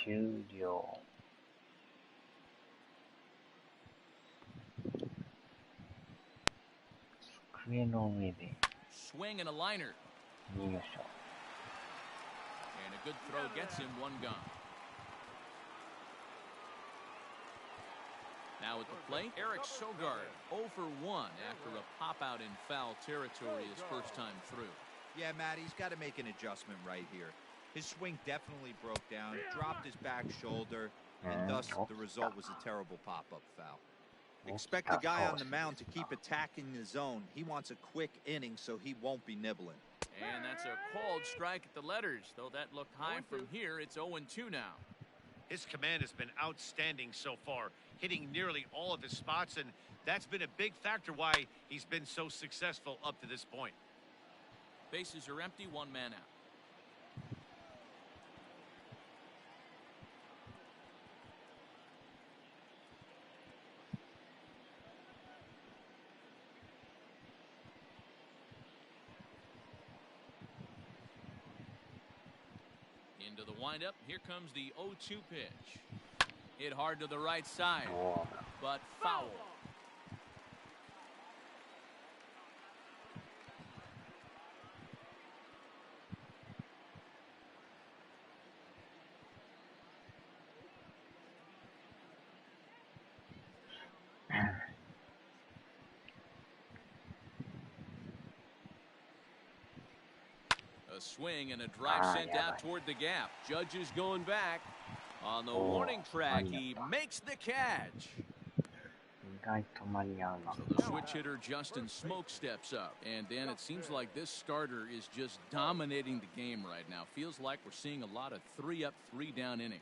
終了。机の上で。Swing and a liner. よいしょ。And a good throw gets him one gone. Now at the plate, Eric Sogard 0 for 1 after a pop-out in foul territory his first time through. Yeah, Matt, he's got to make an adjustment right here. His swing definitely broke down, dropped his back shoulder, and thus the result was a terrible pop-up foul. Expect the guy on the mound to keep attacking the zone. He wants a quick inning so he won't be nibbling. And that's a called strike at the letters. Though that looked high from here, it's 0-2 now. His command has been outstanding so far, hitting nearly all of his spots, and that's been a big factor why he's been so successful up to this point. Bases are empty, one man out. Into the windup, here comes the 0-2 pitch. Hit hard to the right side, but foul. A swing and a drive sent out toward the gap. Judges going back. On the warning track, he makes the catch. So the switch hitter Justin Smoke steps up. And Dan, it seems like this starter is just dominating the game right now. Feels like we're seeing a lot of 3-up, 3-down innings.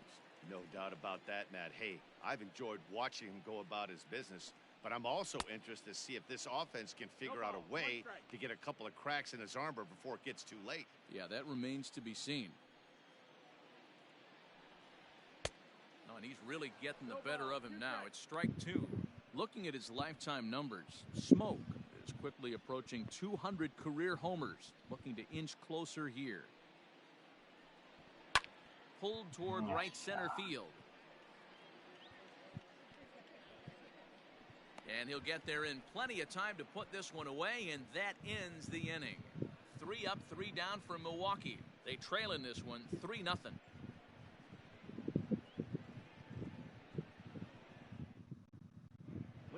No doubt about that, Matt. Hey, I've enjoyed watching him go about his business, but I'm also interested to see if this offense can figure out a way to get a couple of cracks in his armor before it gets too late. Yeah, that remains to be seen. No, and he's really getting the better of him now. It's strike 2. Looking at his lifetime numbers, Smoke is quickly approaching 200 career homers, looking to inch closer here. Pulled toward right center field. And he'll get there in plenty of time to put this one away, and that ends the inning. 3 up, 3 down for Milwaukee. They trail in this one 3-0.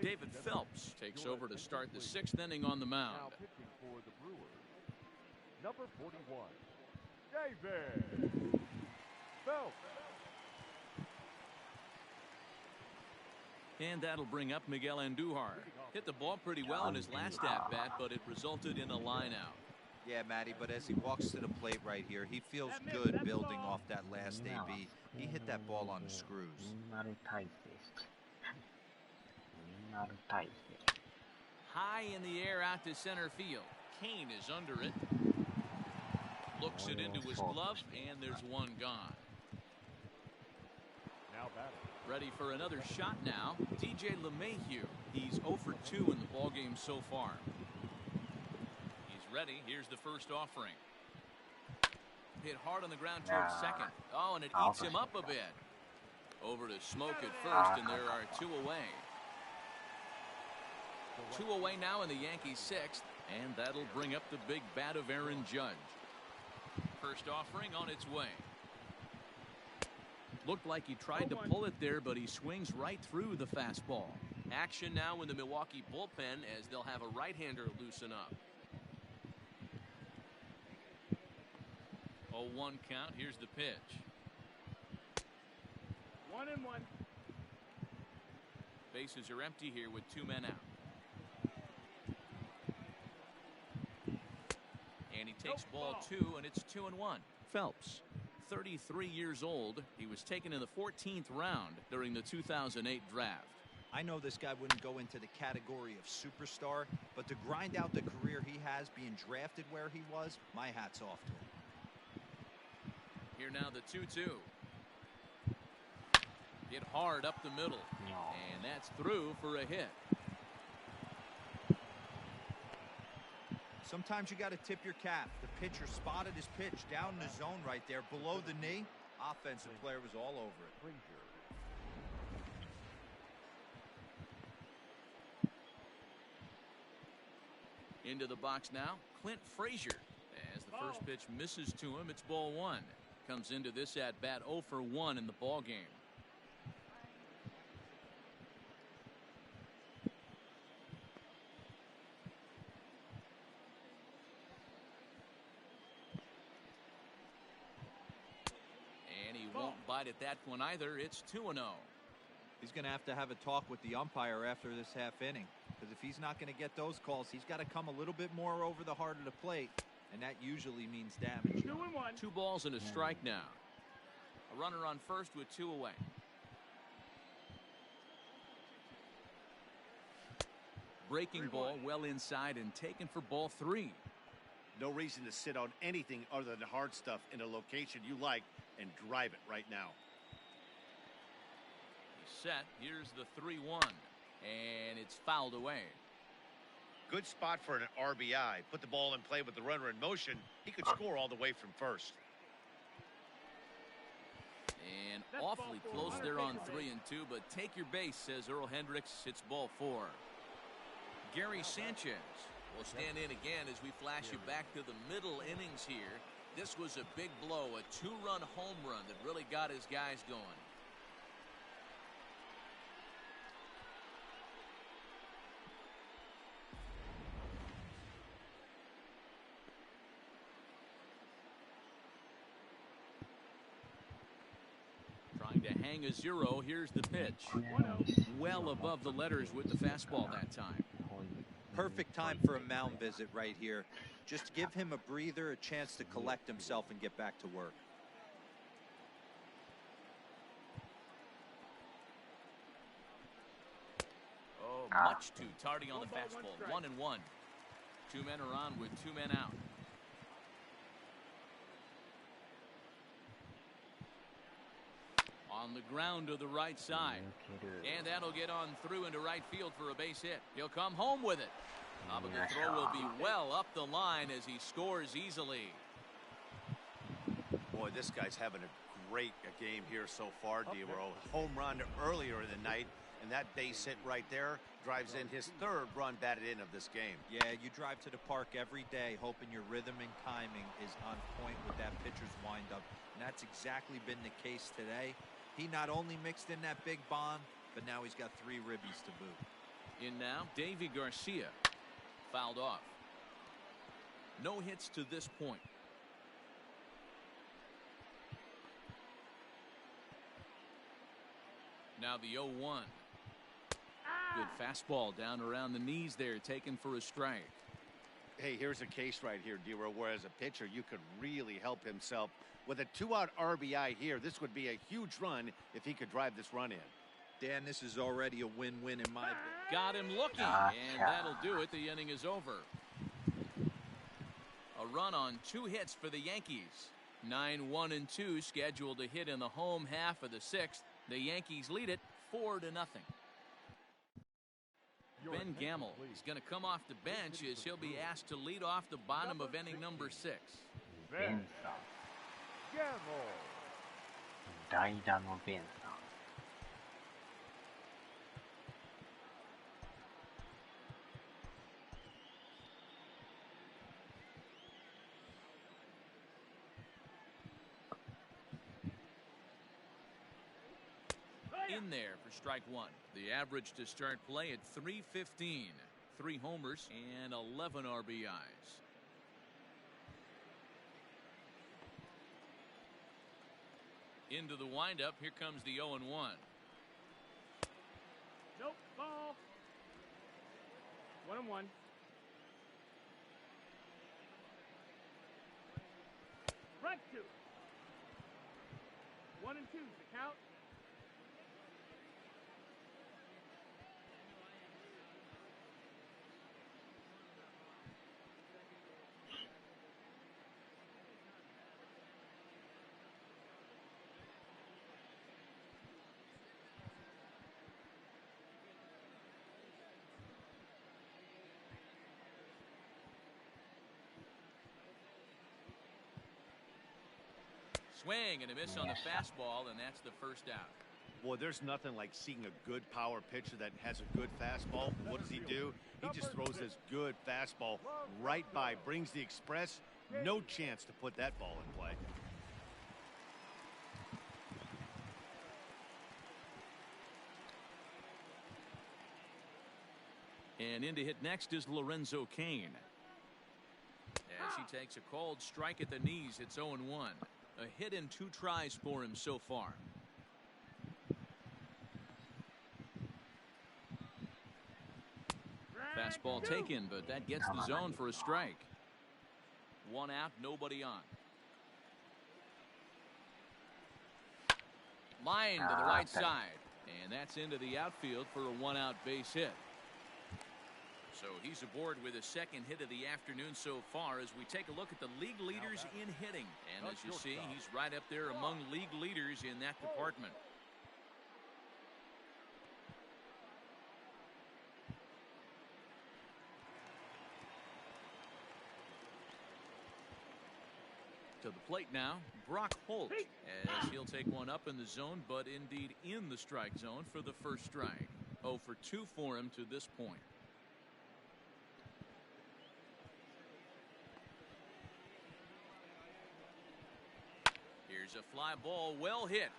David Phelps takes over to start the 6th inning on the mound. Now pitching for the Brewers, number 41, David Phelps. And that'll bring up Miguel Andujar. Hit the ball pretty well in his last at-bat, but it resulted in a line-out. Yeah, Matty, but as he walks to the plate right here, he feels good building off that last AB. He hit that ball on the screws. High in the air out to center field. Kane is under it. Looks it into his glove, and there's one gone. Now batting. Ready for another shot now. DJ LeMahieu. He's 0 for 2 in the ballgame so far. He's ready. Here's the first offering. Hit hard on the ground towards second. Oh, and it eats him up a bit. Over to Smoke at first, and there are 2 away. 2 away now in the Yankees 6th, and that'll bring up the big bat of Aaron Judge. First offering on its way. Looked like he tried to pull it there, but he swings right through the fastball. Action now in the Milwaukee bullpen as they'll have a right-hander loosen up. 0-1 count. Here's the pitch. 1-1. Bases are empty here with 2 men out. And he takes ball 2, and it's 2-1. Phelps, 33 years old. He was taken in the 14th round during the 2008 draft. I know this guy wouldn't go into the category of superstar, but to grind out the career he has being drafted where he was, my hat's off to him. Here now the 2-2. Hit hard up the middle. And that's through for a hit. Sometimes you got to tip your cap. The pitcher spotted his pitch down in the zone right there below the knee. Offensive player was all over it. Into the box now, Clint Frazier. As the first pitch misses to him, it's ball 1. Comes into this at bat 0 for 1 in the ball game. And he won't bite at that one either. It's 2-0. He's going to have a talk with the umpire after this half inning, because if he's not going to get those calls, he's got to come a little bit more over the heart of the plate, and that usually means damage. 2-1. 2 balls and a strike now. A runner on first with 2 away. Breaking ball well inside and taken for ball 3. No reason to sit on anything other than hard stuff in a location you like and drive it right now. Set. Here's the 3-1, and it's fouled away. Good spot for an RBI. Put the ball in play with the runner in motion. He could score all the way from first. And awfully close there on 3 and 2, but take your base, says Earl Hendricks. It's ball 4. Gary Sanchez will stand in again as we flash you back to the middle innings here. This was a big blow, a 2-run home run that really got his guys going. Trying to hang a 0. Here's the pitch. Well above the letters with the fastball that time. Perfect time for a mound visit right here. Just give him a breather, a chance to collect himself and get back to work. Oh, much too tardy on the fastball. 1-1. 2 men are on with 2 men out. On the ground to the right side. And that'll get on through into right field for a base hit. He'll come home with it. But the throw will be well up the line as he scores easily. Boy, this guy's having a great game here so far, D-Row. Home run earlier in the night, and that base hit right there drives in his 3rd run batted in of this game. Yeah, you drive to the park every day hoping your rhythm and timing is on point with that pitcher's windup, and that's exactly been the case today. He not only mixed in that big bomb, but now he's got 3 ribbies to boot. In now, Davy Garcia. Fouled off. No hits to this point. Now the 0-1. Good fastball down around the knees there, taken for a strike. Hey, here's a case right here, D-Row, where as a pitcher, you could really help himself. With a 2-out RBI here, this would be a huge run if he could drive this run in. Dan, this is already a win-win in my book. Got him looking, and that'll do it. The inning is over. A run on 2 hits for the Yankees. 9-1-2 scheduled to hit in the home half of the 6th. The Yankees lead it 4-0. Ben Gamble is going to come off the bench as he'll be asked to lead off the bottom of inning number 6. Ben Gamble. 代打のベンさん。In there for strike 1. The average to start play at .315. 3 homers and 11 RBIs. Into the windup. Here comes the 0-1. Nope, ball. 1-1. Right to. 1-2 the count. Swing and a miss on the fastball, and that's the first out. Boy, there's nothing like seeing a good power pitcher that has a good fastball. What does he do? He just throws this good fastball right by, brings the express. No chance to put that ball in play. And in to hit next is Lorenzo Cain. As he takes a cold strike at the knees, it's 0-1. A hit in 2 tries for him so far. Fastball taken, but that gets the zone for a strike. 1 out, nobody on. Line to the right side, and that's into the outfield for a 1-out base hit. So he's aboard with a second hit of the afternoon so far as we take a look at the league leaders in hitting. And as you see, he's right up there among league leaders in that department. To the plate now, Brock Holt, as he'll take one up in the zone, but indeed in the strike zone for the first strike. 0 for 2 for him to this point. Here's a fly ball, well hit.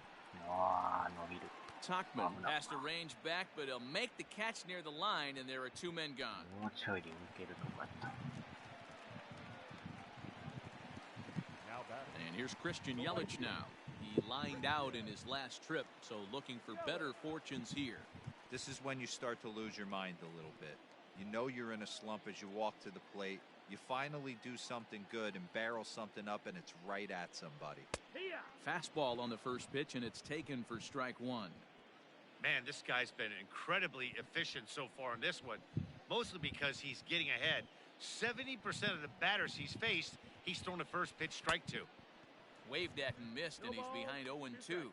Tuckman has to range back, but he'll make the catch near the line, and there are 2 men gone. And here's Christian Yelich now. He lined out in his last trip, so looking for better fortunes here. This is when you start to lose your mind a little bit. You know you're in a slump as you walk to the plate. You finally do something good and barrel something up, and it's right at somebody. Fastball on the first pitch, and it's taken for strike 1. Man, this guy's been incredibly efficient so far in this one, mostly because he's getting ahead. 70% of the batters he's faced, he's thrown the first pitch strike to. Waved at and missed, and he's behind 0-2.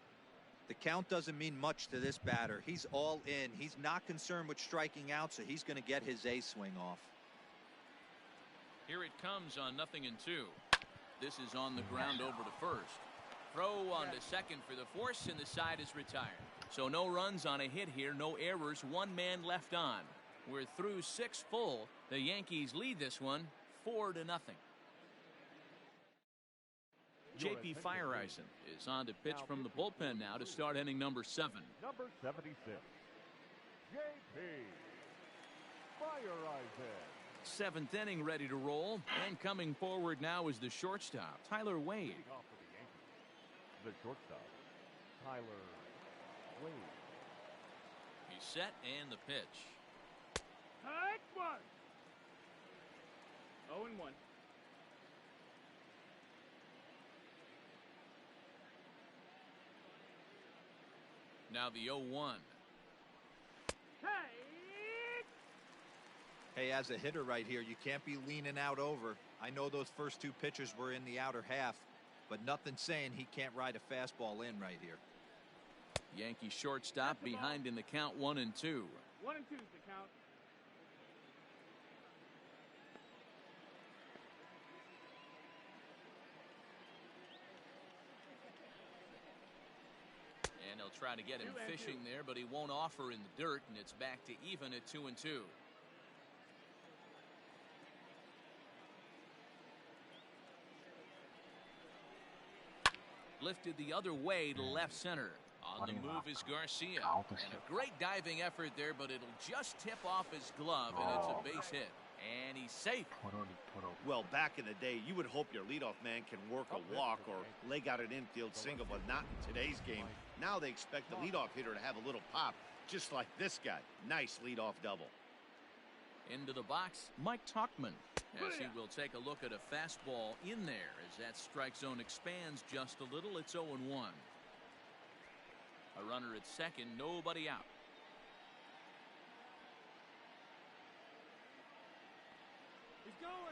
The count doesn't mean much to this batter. He's all in. He's not concerned with striking out, so he's going to get his A swing off. Here it comes on 0-2. This is on the ground over to first. Throw on to second for the force, and the side is retired. So no runs on a hit here, no errors, 1 man left on. We're through 6 full. The Yankees lead this one 4-0. J.P. Fireisen is on to pitch from the bullpen now to start inning number 7. Number 76, J.P. Seventh inning ready to roll, and coming forward now is the shortstop, Tyler Wade. The shortstop, Tyler Wade. He's set, and the pitch. Hike one. 0-1. Now the 0-1. Hey, as a hitter right here, you can't be leaning out over. I know those first two pitchers were in the outer half, but nothing saying he can't ride a fastball in right here. Yankee shortstop behind in the count 1-2. 1-2 is the count. And he'll try to get him fishing there, but he won't offer in the dirt, and it's back to even at 2-2. Lifted the other way to left center. On the move is Garcia. And a great diving effort there, but it'll just tip off his glove, and it's a base hit. And he's safe. Well, back in the day, you would hope your leadoff man can work a walk or leg out an infield single, but not in today's game. Now they expect the leadoff hitter to have a little pop, just like this guy. Nice leadoff double. Into the box, Mike Tauchman, as he will take a look at a fastball in there as that strike zone expands just a little. It's 0-1. A runner at second, nobody out.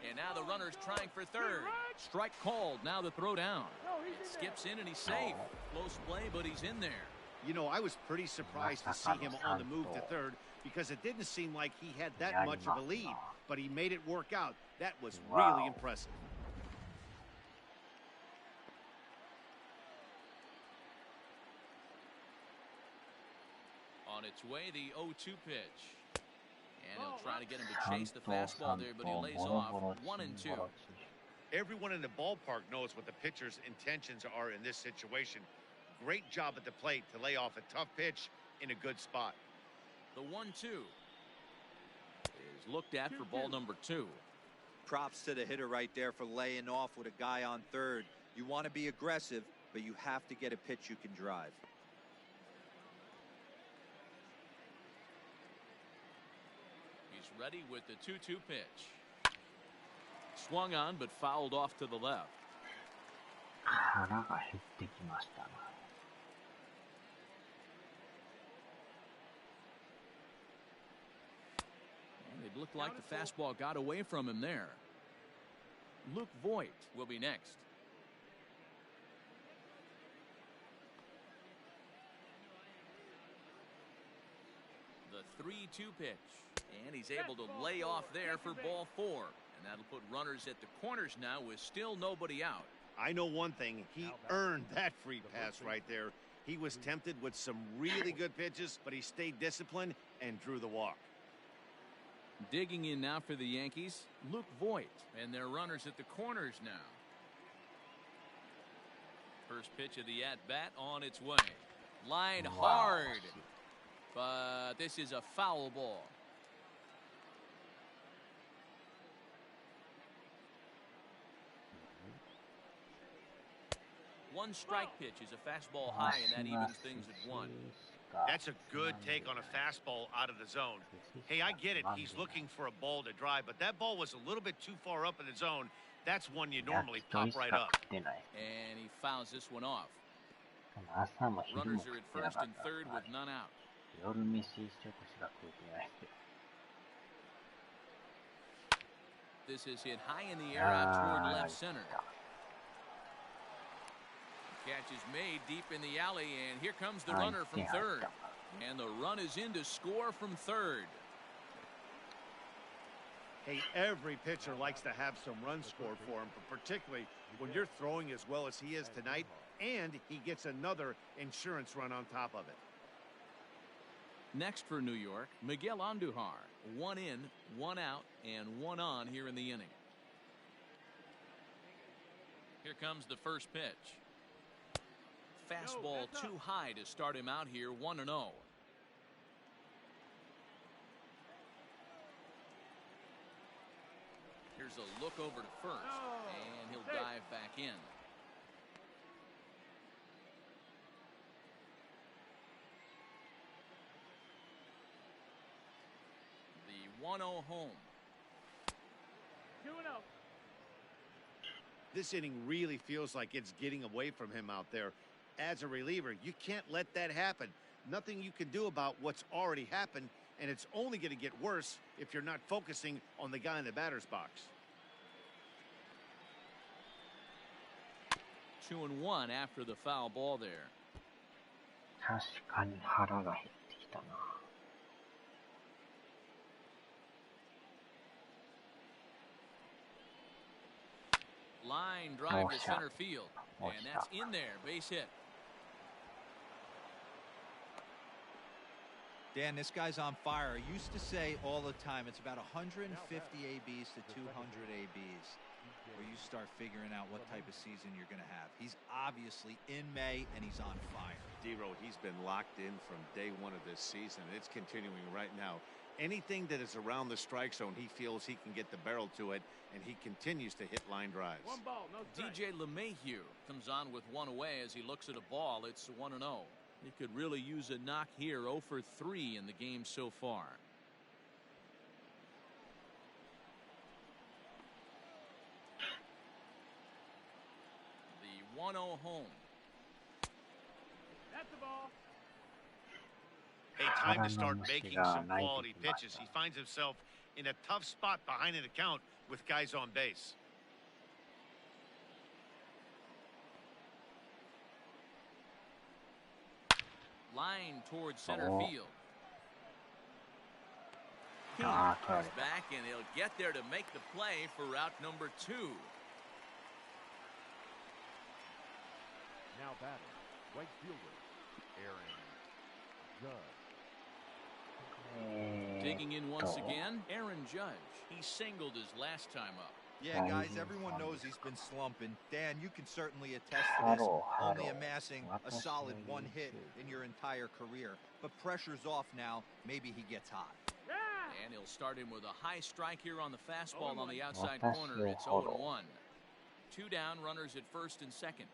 And now the runner's trying for third. Strike called. Now the throw down. It skips in and he's safe. Close play, but he's in there. You know, I was pretty surprised to see him on the move to third because it didn't seem like he had that much of a lead, but he made it work out. That was really impressive. On its way, the 0-2 pitch. And he'll try to get him to chase the fastball there, but he lays off 1-2. Everyone in the ballpark knows what the pitcher's intentions are in this situation. Great job at the plate to lay off a tough pitch in a good spot. The 1-2 is looked at for ball number 2. Props to the hitter right there for laying off with a guy on third. You want to be aggressive, but you have to get a pitch you can drive. He's ready with the 2-2 pitch. Swung on, but fouled off to the left. 腹が減ってきましたな。It looked like the fastball got away from him there. Luke Voigt will be next. The 3-2 pitch. And he's able to lay off there for ball 4. And that'll put runners at the corners now with still nobody out. I know one thing. He earned that free pass right there. He was tempted with some really good pitches, but he stayed disciplined and drew the walk. Digging in now for the Yankees, Luke Voigt, and their runners at the corners now. First pitch of the at-bat on its way. Line hard, but this is a foul ball. One strike pitch is a fastball high, and that evens things at 1. That's a good take on a fastball out of the zone. Hey, I get it. He's looking for a ball to drive, but that ball was a little bit too far up in the zone. That's one you normally pop right up. And he fouls this one off. Runners are at first and third with none out. This is hit high in the air out toward left center. Catch is made deep in the alley, and here comes the runner from third. And the run is in to score from third. Hey, every pitcher likes to have some runs scored for him, but particularly when you're throwing as well as he is tonight, and he gets another insurance run on top of it. Next for New York, Miguel Andujar. 1 in, 1 out, and 1 on here in the inning. Here comes the first pitch. Fastball too high to start him out here, 1-0. Here's a look over to first, and he'll dive back in. The 1-0 home. 2-0. This inning really feels like it's getting away from him out there. As a reliever, you can't let that happen. Nothing you can do about what's already happened, and it's only going to get worse if you're not focusing on the guy in the batter's box. 2-1 after the foul ball there. 確かに腹が減ってきたな。Line drive to center field, and that's in there, base hit. Dan, this guy's on fire. I used to say all the time, it's about 150 ABs to 200 ABs where you start figuring out what type of season you're going to have. He's obviously in May, and he's on fire. D-Road, he's been locked in from day one of this season. It's continuing right now. Anything that is around the strike zone, he feels he can get the barrel to it, and he continues to hit line drives. 1 ball, no strike. DJ LeMahieu comes on with one away as he looks at a ball. It's 1-0. He could really use a knock here. 0 for 3 in the game so far. The 1-0 home. That's the ball. Hey, time to start making some quality pitches. He finds himself in a tough spot behind an account with guys on base. Line towards center field. He's back, and he'll get there to make the play for route number 2. Now batting, right fielder, Aaron Judge. Digging in once again, Aaron Judge. He singled his last time up. Yeah, guys, everyone knows he's been slumping. Dan, you can certainly attest to this, only amassing a solid 1 hit in your entire career. But pressure's off now. Maybe he gets hot. And he'll start him with a high strike here on the fastball on the outside corner. It's 0-1. 2 down, runners at first and second.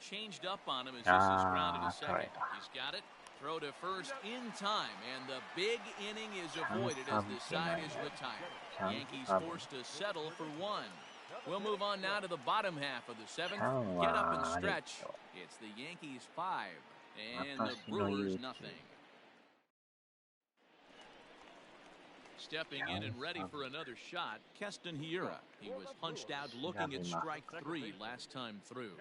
Changed up on him as this is grounded to second. He's got it. Throw to first in time, and the big inning is avoided as the side is retired. Yankees forced to settle for 1. We'll move on now to the bottom half of the 7th. Get up and stretch. It's the Yankees 5 and the Brewers nothing. Stepping in and ready for another shot, Keston Hiura. He was punched out looking at strike 3 last time through.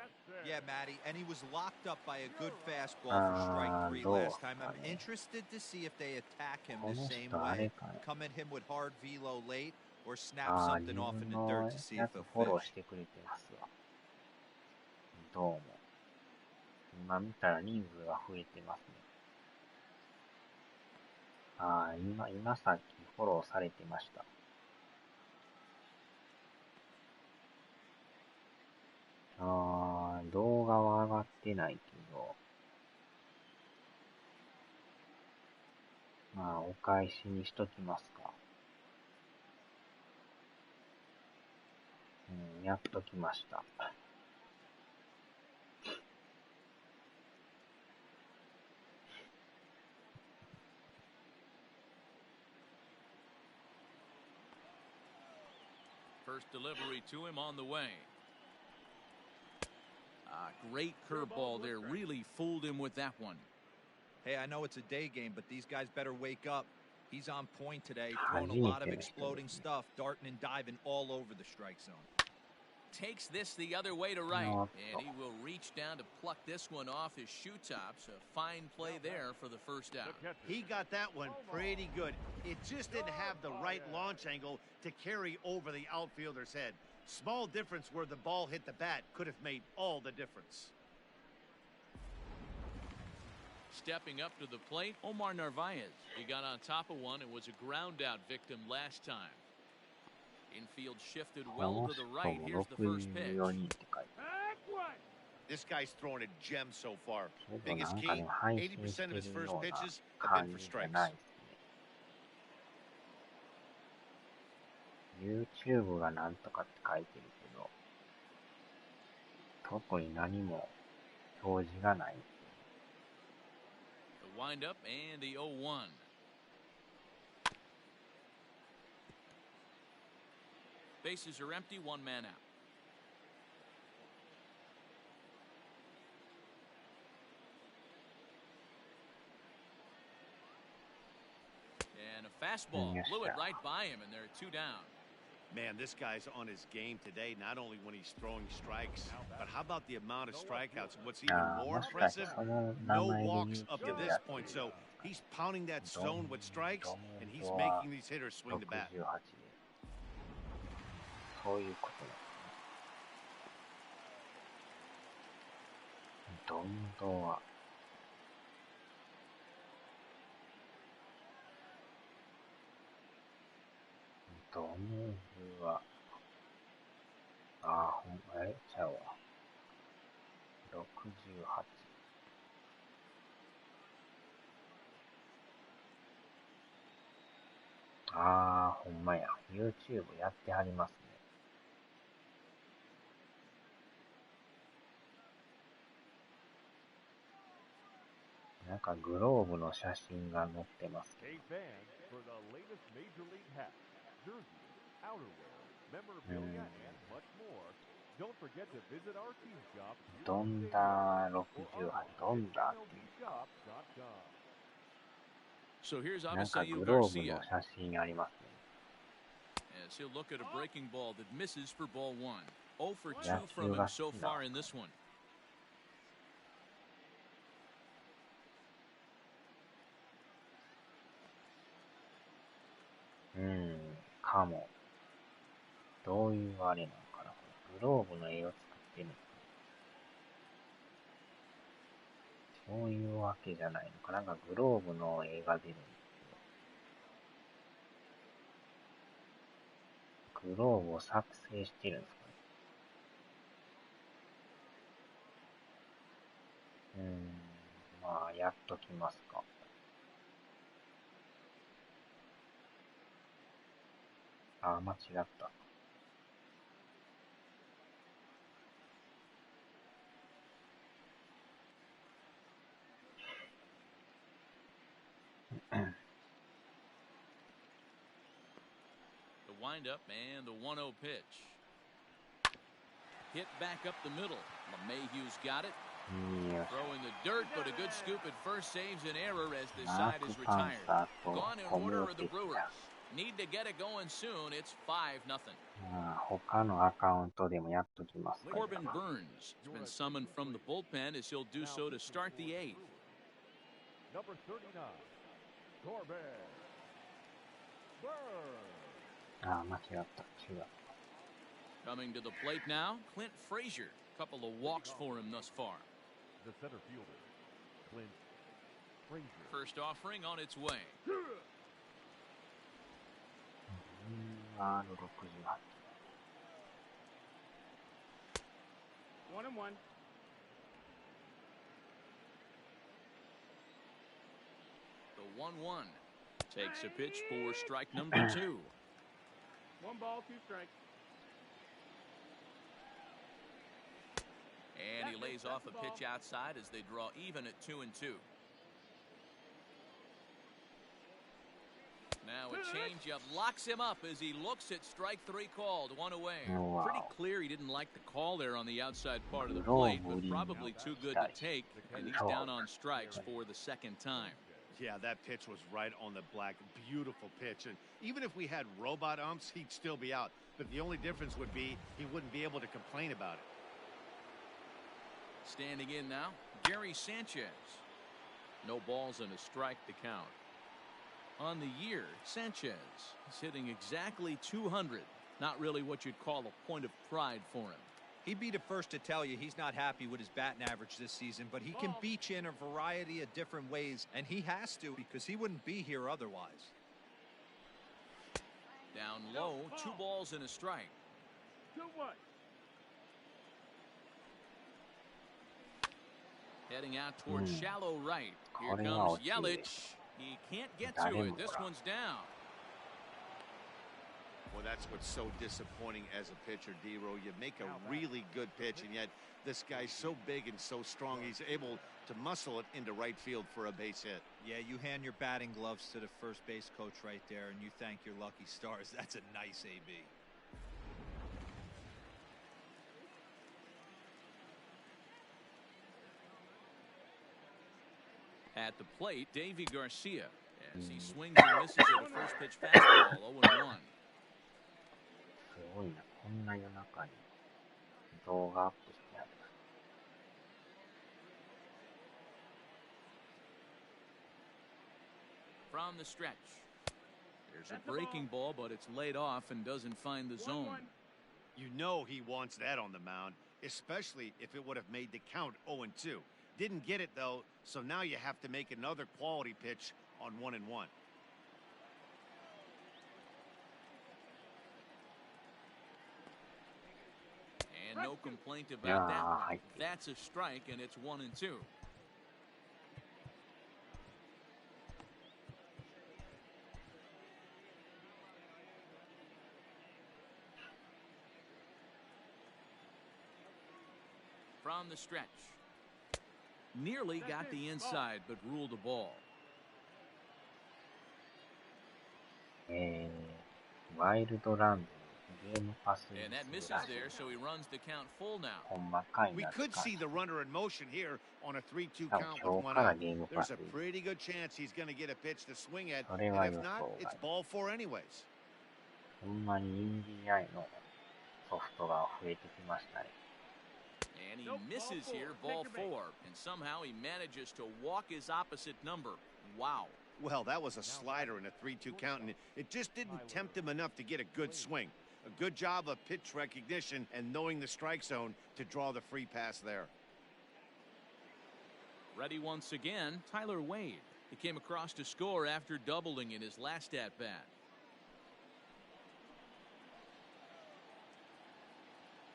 Yeah, Matty, and he was locked up by a good fastball for strike 3 last time. I'm interested to see if they attack him the same way. Come at him with hard velo late or snap something off in the dirt to see if he'll fish. どうも。今見たら人数が増えてますね。今さっきフォローされてました。動画は上がってないけど、お返しにしときますか。やっときました。First delivery to him on the way. Great curveball there. Really fooled him with that one. Hey, I know it's a day game, but these guys better wake up. He's on point today, throwing a lot of exploding stuff, darting and diving all over the strike zone. Takes this the other way to right, and he will reach down to pluck this one off his shoe tops. A fine play there for the first out. He got that one pretty good. It just didn't have the right launch angle to carry over the outfielder's head. Small difference where the ball hit the bat could have made all the difference. Stepping up to the plate, Omar Narvaez. He got on top of one and was a ground out victim last time. Infield shifted well to the right. Here's the first pitch. This guy's throwing a gem so far. Biggest key, 80% of his first pitches have been for strikes. YouTube がなんとかって書いてるけど、特に何も表示がない。The windup and the 0-1. Bases are empty, one man out. And a fastball blew it right by him, and there are two down. Man, this guy's on his game today, not only when he's throwing strikes, but how about the amount of strikeouts? What's even more impressive, no walks up to this point. So he's pounding that zone with strikes, and he's making these hitters swing the bat. そういうことだ。ドンドはドムはちゃうわ。68。ほんまや。YouTube やってはりますね。なんかグローブの写真が載ってますけど。ドンダー68、ドンダーっていうか。なんかグローブの写真ありますね。As he'll look at a breaking ball that misses for ball one. 0 for 2 from him so far in this one. かも。どういうあれなのかな。グローブの絵を作ってるのかな。そういうわけじゃないのかな。なんかグローブの絵が出るんですけど。グローブを作成してるんですかね。まあ、やっときますか。間違った。The windup and the 1-0 pitch. Hit back up the middle. LeMahieu's got it. Throwing the dirt, but a good scoop at first saves an error as this side is retired. Gone in order of the Brewers. Need to get it going soon. It's 5-0. 他のアカウントでもやっときます。Corbin Burns has been summoned from the bullpen as he'll do so to start the eighth. Number 39, Corbin Burns. 間違った。違う。Coming to the plate now, Clint Frazier. Couple of walks for him thus far. The center fielder, Clint Frazier. First offering on its way. 68。1-1. The 1-1 takes a pitch for strike number 2. 1 ball, 2 strikes. And he lays off a pitch outside as they draw even at 2-2. Now a changeup locks him up as he looks at strike 3 called, 1 away. Wow. Pretty clear he didn't like the call there on the outside part of the plate, but probably too good to take, and he's down on strikes for the second time. Yeah, that pitch was right on the black. Beautiful pitch. And even if we had robot umps, he'd still be out. But the only difference would be he wouldn't be able to complain about it. Standing in now, Gary Sanchez. No balls and a strike to count. On the year, Sanchez is hitting exactly 200. Not really what you'd call a point of pride for him. He'd be the first to tell you he's not happy with his batting average this season, but he can beat you in a variety of different ways, and he has to because he wouldn't be here otherwise. Down low, 2 balls and a strike. 2-1. Heading out towards shallow right. Here comes Yelich. He can't get to it. This one's down. Well, that's what's so disappointing as a pitcher, D-Row. You make a really good pitch, and yet this guy's so big and so strong, he's able to muscle it into right field for a base hit. Yeah, you hand your batting gloves to the first base coach right there, and you thank your lucky stars. That's a nice AB. At the plate, Davy Garcia, as he swings and misses at a first pitch fastball, 0-1. すごいな、こんな夜中に動画アップしてある。From the stretch. There's a breaking ball, but it's laid off and doesn't find the zone. You know he wants that on the mound, especially if it would have made the count 0-2. Didn't get it, though, so now you have to make another quality pitch on 1-1. And no complaint about that one. That's a strike, and it's 1-2. From the stretch. Nearly got the inside, but ruled a ball. ワイルドランドゲームパス And that misses there, so he runs the count full now. 細かい We な could see the runner in motion here on a 3-2 多分 count 今 with 日 one から out. ゲームパ There's ス a pretty good chance he's going to get a pitch to swing at, それ and は if 予 not, 想 it's 外 ball four anyways. ほんまにインディアイのソフトが増えてきましたね。 And he misses here, ball four. And somehow he manages to walk his opposite number. Wow. Well, that was a slider in a 3-2 count, and it just didn't tempt him enough to get a good swing. A good job of pitch recognition and knowing the strike zone to draw the free pass there. Ready once again, Tyler Wade. He came across to score after doubling in his last at-bat.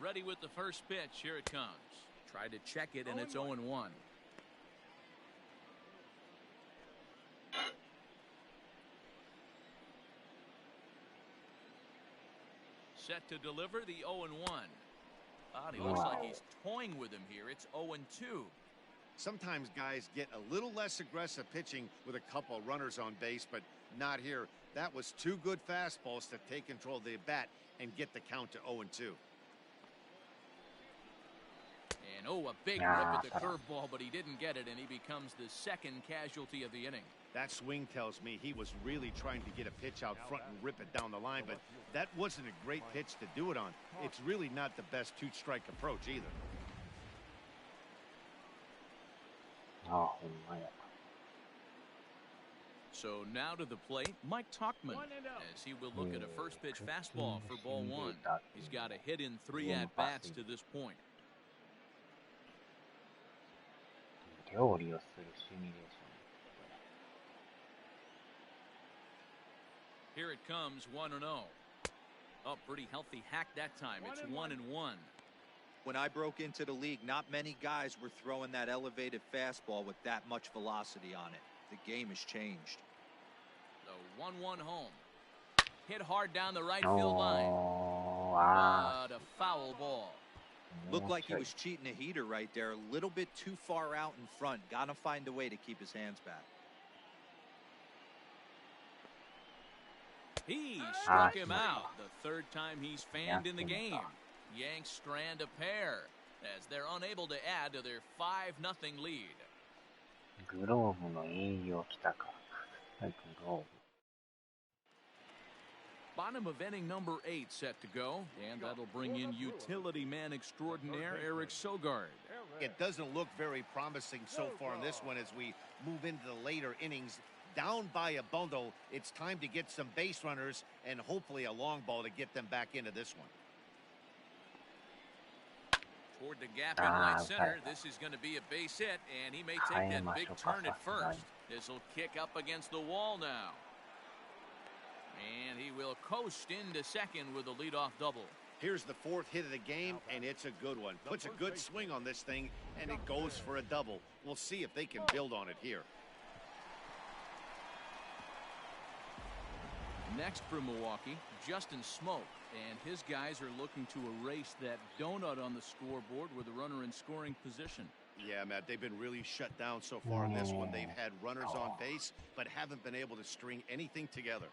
Ready with the first pitch. Here it comes. Tried to check it, and it's 0-1. Set to deliver the 0-1. He looks like he's toying with him here. It's 0-2. Sometimes guys get a little less aggressive pitching with a couple of runners on base, but not here. That was two good fastballs to take control of the bat and get the count to 0-2. And a big rip at the curveball, but he didn't get it, and he becomes the second casualty of the inning. That swing tells me he was really trying to get a pitch out front and rip it down the line, but that wasn't a great pitch to do it on. It's really not the best two-strike approach either. So now to the plate, Mike Tauchman, as he will look at a first pitch fastball for ball one. He's got a hit in 3 at-bats to this point. 料理をするシミュレーシ Here it comes, 1-0. Oh, pretty healthy hack that time. It's 1-1. When I broke into the league, not many guys were throwing that elevated fastball with that much velocity on it. The game has changed. The 1-1 home. Hit hard down the right field line. But a foul ball. Looked like he was cheating a heater right there. A little bit too far out in front. Got to find a way to keep his hands back. He struck him out. The third time he's fanned in the game. Yanks strand a pair as they're unable to add to their 5-0 lead. グローブの営業来たか。グローブ。 Bottom of inning number 8 set to go, and that'll bring in utility man extraordinaire Eric Sogard. It doesn't look very promising so far in this one as we move into the later innings. Down by a bundle, it's time to get some base runners and hopefully a long ball to get them back into this one. Toward the gap in right center, this is going to be a base hit, and he may take that big turn at first. This will kick up against the wall now. And he will coast into second with a leadoff double. Here's the 4th hit of the game, and it's a good one. Puts a good swing on this thing, and it goes for a double. We'll see if they can build on it here. Next for Milwaukee, Justin Smoke, and his guys are looking to erase that donut on the scoreboard with a runner in scoring position. Yeah, Matt, they've been really shut down so far in this one. They've had runners on base, but haven't been able to string anything together.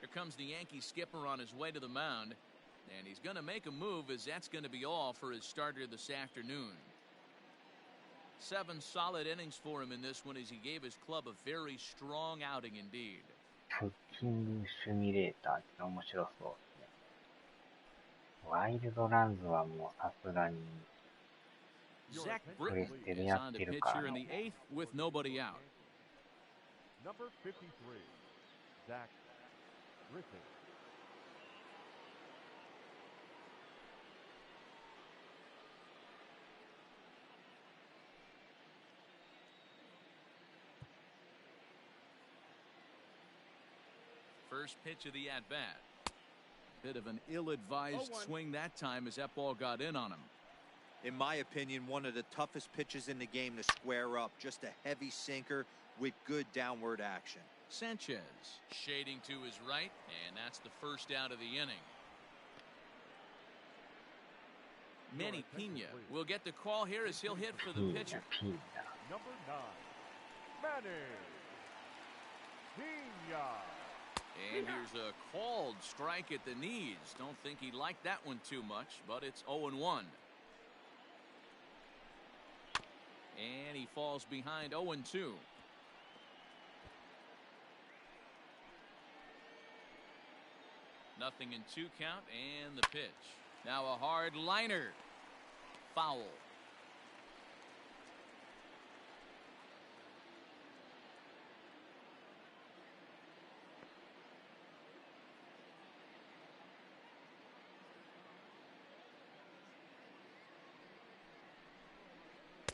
Here comes the Yankee skipper on his way to the mound, and he's going to make a move, as that's going to be all for his starter this afternoon. 7 solid innings for him in this one, as he gave his club a very strong outing indeed. クッキングシミュレーターって面白そうですね。ワイルドランズはもうさすがに Zach Britton is on to pitcher in the 8th with nobody out. Number 53, Zach Britton. First pitch of the at-bat. Bit of an ill-advised swing that time as that ball got in on him. In my opinion, one of the toughest pitches in the game to square up. Just a heavy sinker with good downward action. Sanchez shading to his right, and that's the first out of the inning. Manny Pena will get the call here as he'll hit for the pitcher. Number 9, Manny Pena. And here's a called strike at the knees. Don't think he liked that one too much, but it's 0-1. And he falls behind 0-2. Nothing in 2 count, and the pitch. Now a hard liner. Foul.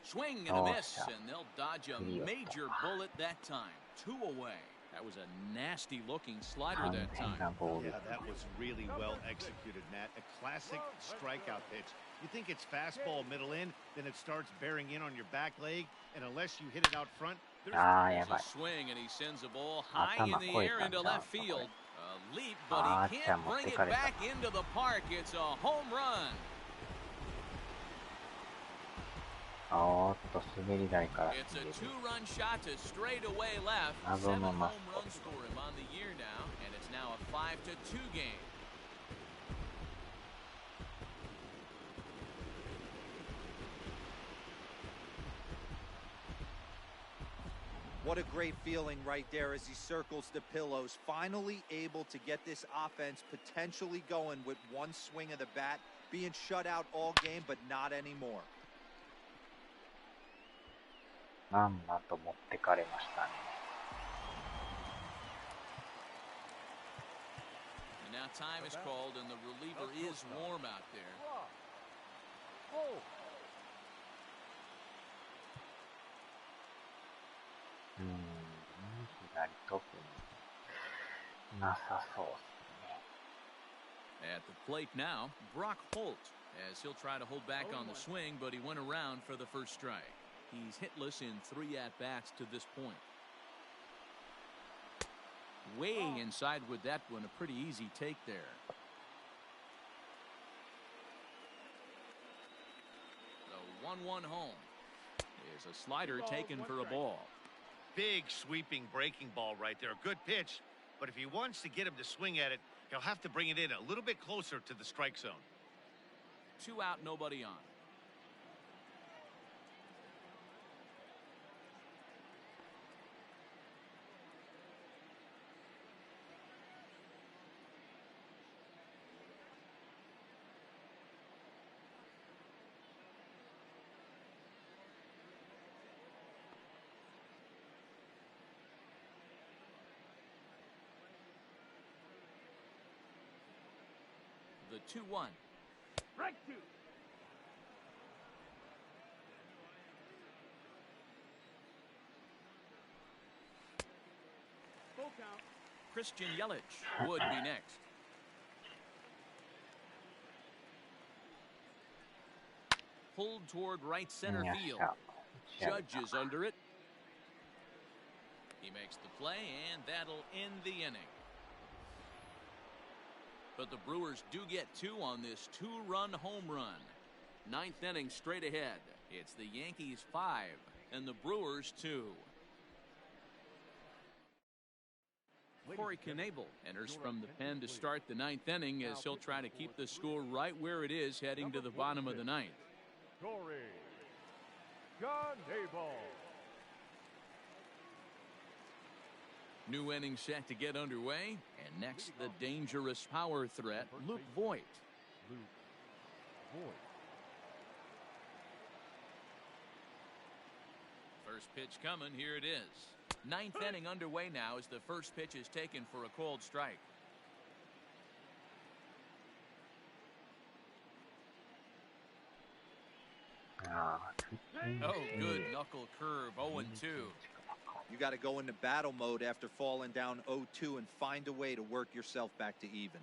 Swing and a miss, and they'll dodge a major bullet that time. 2 away. That was a nasty-looking slider that time. Yeah, that was really well executed, Matt. A classic strikeout pitch. You think it's fastball middle in, then it starts bearing in on your back leg, and unless you hit it out front, there's a swing, and he sends a ball high in the air into left field. A leap, but he can't bring it back into the park. It's a home run. It's a 2-run shot to straightaway left. 7 home runs for him on the year now, and it's now a 5-2 game. What a great feeling right there as he circles the pillows. Finally able to get this offense potentially going with one swing of the bat. Being shut out all game, but not anymore. まんまと持ってかれましたね。And now time is called, and the reliever is warm out there. Hmm, 左特になさそうですね。 At the plate now, Brock Holt, as he'll try to hold back on the swing, but he went around for the first strike. He's hitless in 3 at-bats to this point. Way inside with that one, a pretty easy take there. The 1-1 home is a slider taken for a ball. Big sweeping breaking ball right there. A good pitch, but if he wants to get him to swing at it, he'll have to bring it in a little bit closer to the strike zone. 2 out, nobody on. The 2-1. Strike 2. Full count. Christian Yelich would be next. Pulled toward right center field. judges under it. He makes the play, and that'll end the inning. But the Brewers do get 2 on this 2-run home run. 9th inning straight ahead. It's the Yankees 5 and the Brewers 2. Corey Knebel enters from the pen to start the 9th inning as he'll try to keep the score right where it is heading to the bottom of the 9th. Corey Knebel. New inning set to get underway, and next the dangerous power threat, Luke Voigt. First pitch coming, here it is. 9th inning underway now as the first pitch is taken for a called strike. Oh, good knuckle curve, 0-2. You got to go into battle mode after falling down 0-2 and find a way to work yourself back to even.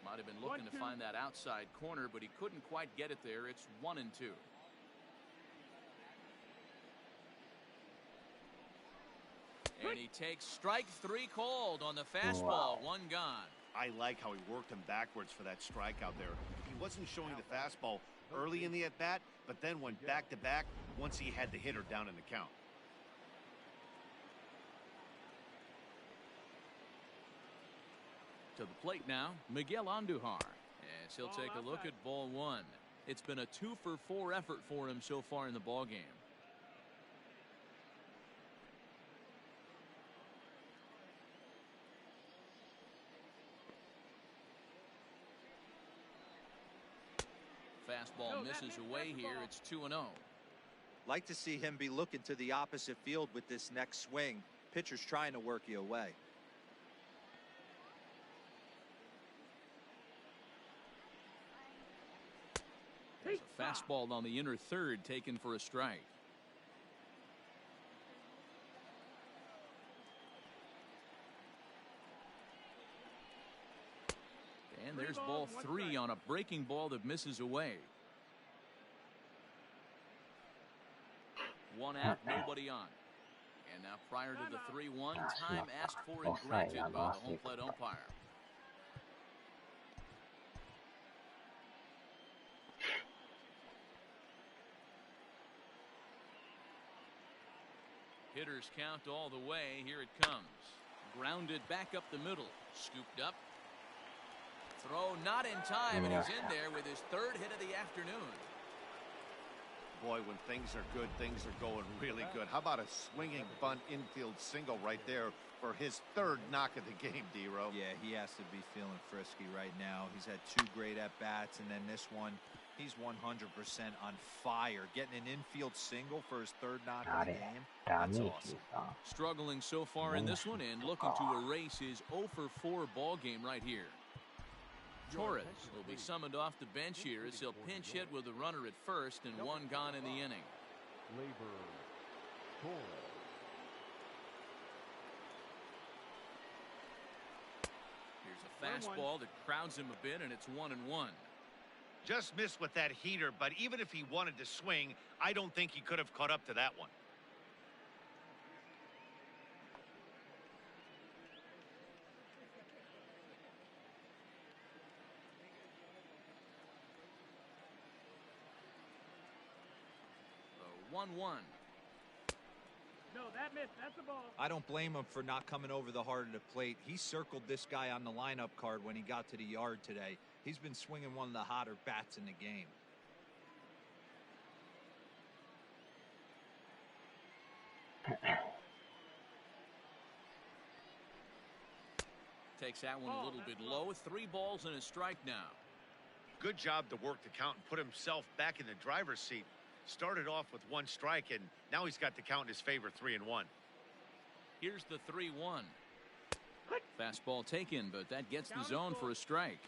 Might have been looking to find that outside corner, but he couldn't quite get it there. It's 1-2. And he takes strike 3 called on the fastball. 1 gone. I like how he worked him backwards for that strike out there. He wasn't showing the fastball early in the at-bat, but then went back-to-back once he had the hitter down in the count. To the plate now, Miguel Andujar, as he'll take a look at ball 1. It's been a 2-for-4 effort for him so far in the ballgame. Fastball misses away here. It's 2-0. Like to see him be looking to the opposite field with this next swing. Pitcher's trying to work you away. There's a fastball on the inner third taken for a strike. And there's ball 3 on a breaking ball that misses away. 1 out, nobody on. And now prior to the 3-1, time asked for and granted by the home plate umpire. Hitters count all the way. Here it comes. Grounded back up the middle. Scooped up. Throw not in time, and he's in there with his 3rd hit of the afternoon. Boy, when things are good, things are going really good. How about a swinging bunt infield single right there for his 3rd knock of the game, D-Row? Yeah, he has to be feeling frisky right now. He's had 2 great at-bats, and then this one, he's 100% on fire. Getting an infield single for his 3rd knock of the game, that's awesome. Struggling so far in this one and looking to erase his 0-for-4 ball game right here. Torres will be summoned off the bench here as he'll pinch hit with a runner at first and 1 gone in the inning. Here's a fastball that crowds him a bit, and it's 1-1. Just missed with that heater, but even if he wanted to swing, I don't think he could have caught up to that one. So 1-1. No, that missed. That's a ball. I don't blame him for not coming over the heart of the plate. He circled this guy on the lineup card when he got to the yard today. He's been swinging one of the hotter bats in the game. Takes that one a little bit low. 3 balls and a strike now. Good job to work the count and put himself back in the driver's seat. Started off with 1 strike, and now he's got the count in his favor, 3-1. Here's the 3-1. Fastball taken, but that gets the zone for a strike.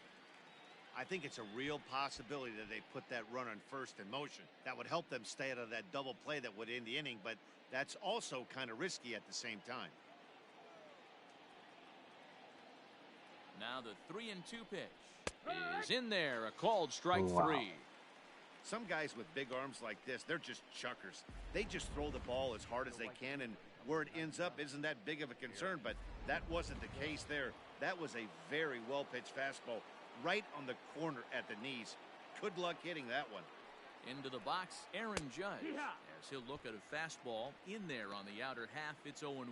I think it's a real possibility that they put that run on first in motion. That would help them stay out of that double play that would end the inning, but that's also kind of risky at the same time. Now the 3-2 pitch is in there. A called strike three. Some guys with big arms like this, they're just chuckers. They just throw the ball as hard as they can, and where it ends up isn't that big of a concern, but that wasn't the case there. That was a very well-pitched fastball right on the corner at the knees. Good luck hitting that one. Into the box, Aaron Judge, as he'll look at a fastball in there on the outer half. It's 0-1.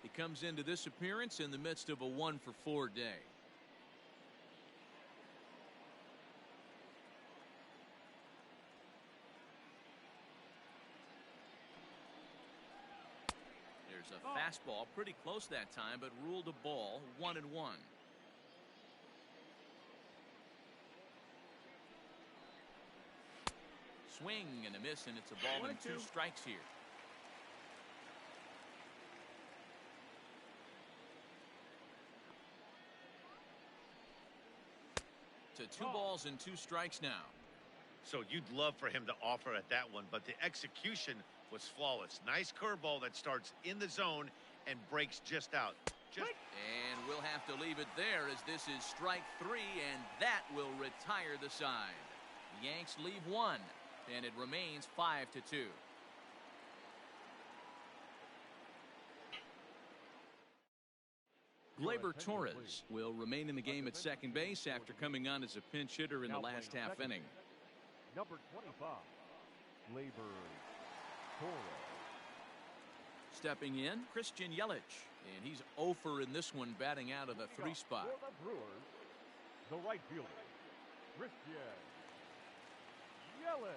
He comes into this appearance in the midst of a 1-for-4 day. There's a fastball pretty close that time, but ruled a ball. 1-1. Swing and a miss, and it's a ball and 2 strikes here. To 2 balls and 2 strikes now. So you'd love for him to offer at that one, but the execution was flawless. Nice curveball that starts in the zone and breaks just out. And we'll have to leave it there, as this is strike 3, and that will retire the side. The Yanks leave 1, and it remains 5-2. Gleyber Torres will remain in the game at second base after coming on as a pinch hitter in the last half inning. Number 25, Gleyber Torres. Stepping in, Christian Yelich, and he's 0 in this one, batting out of the 3 spot. For the Brewers, the right fielder, Christian Yelich.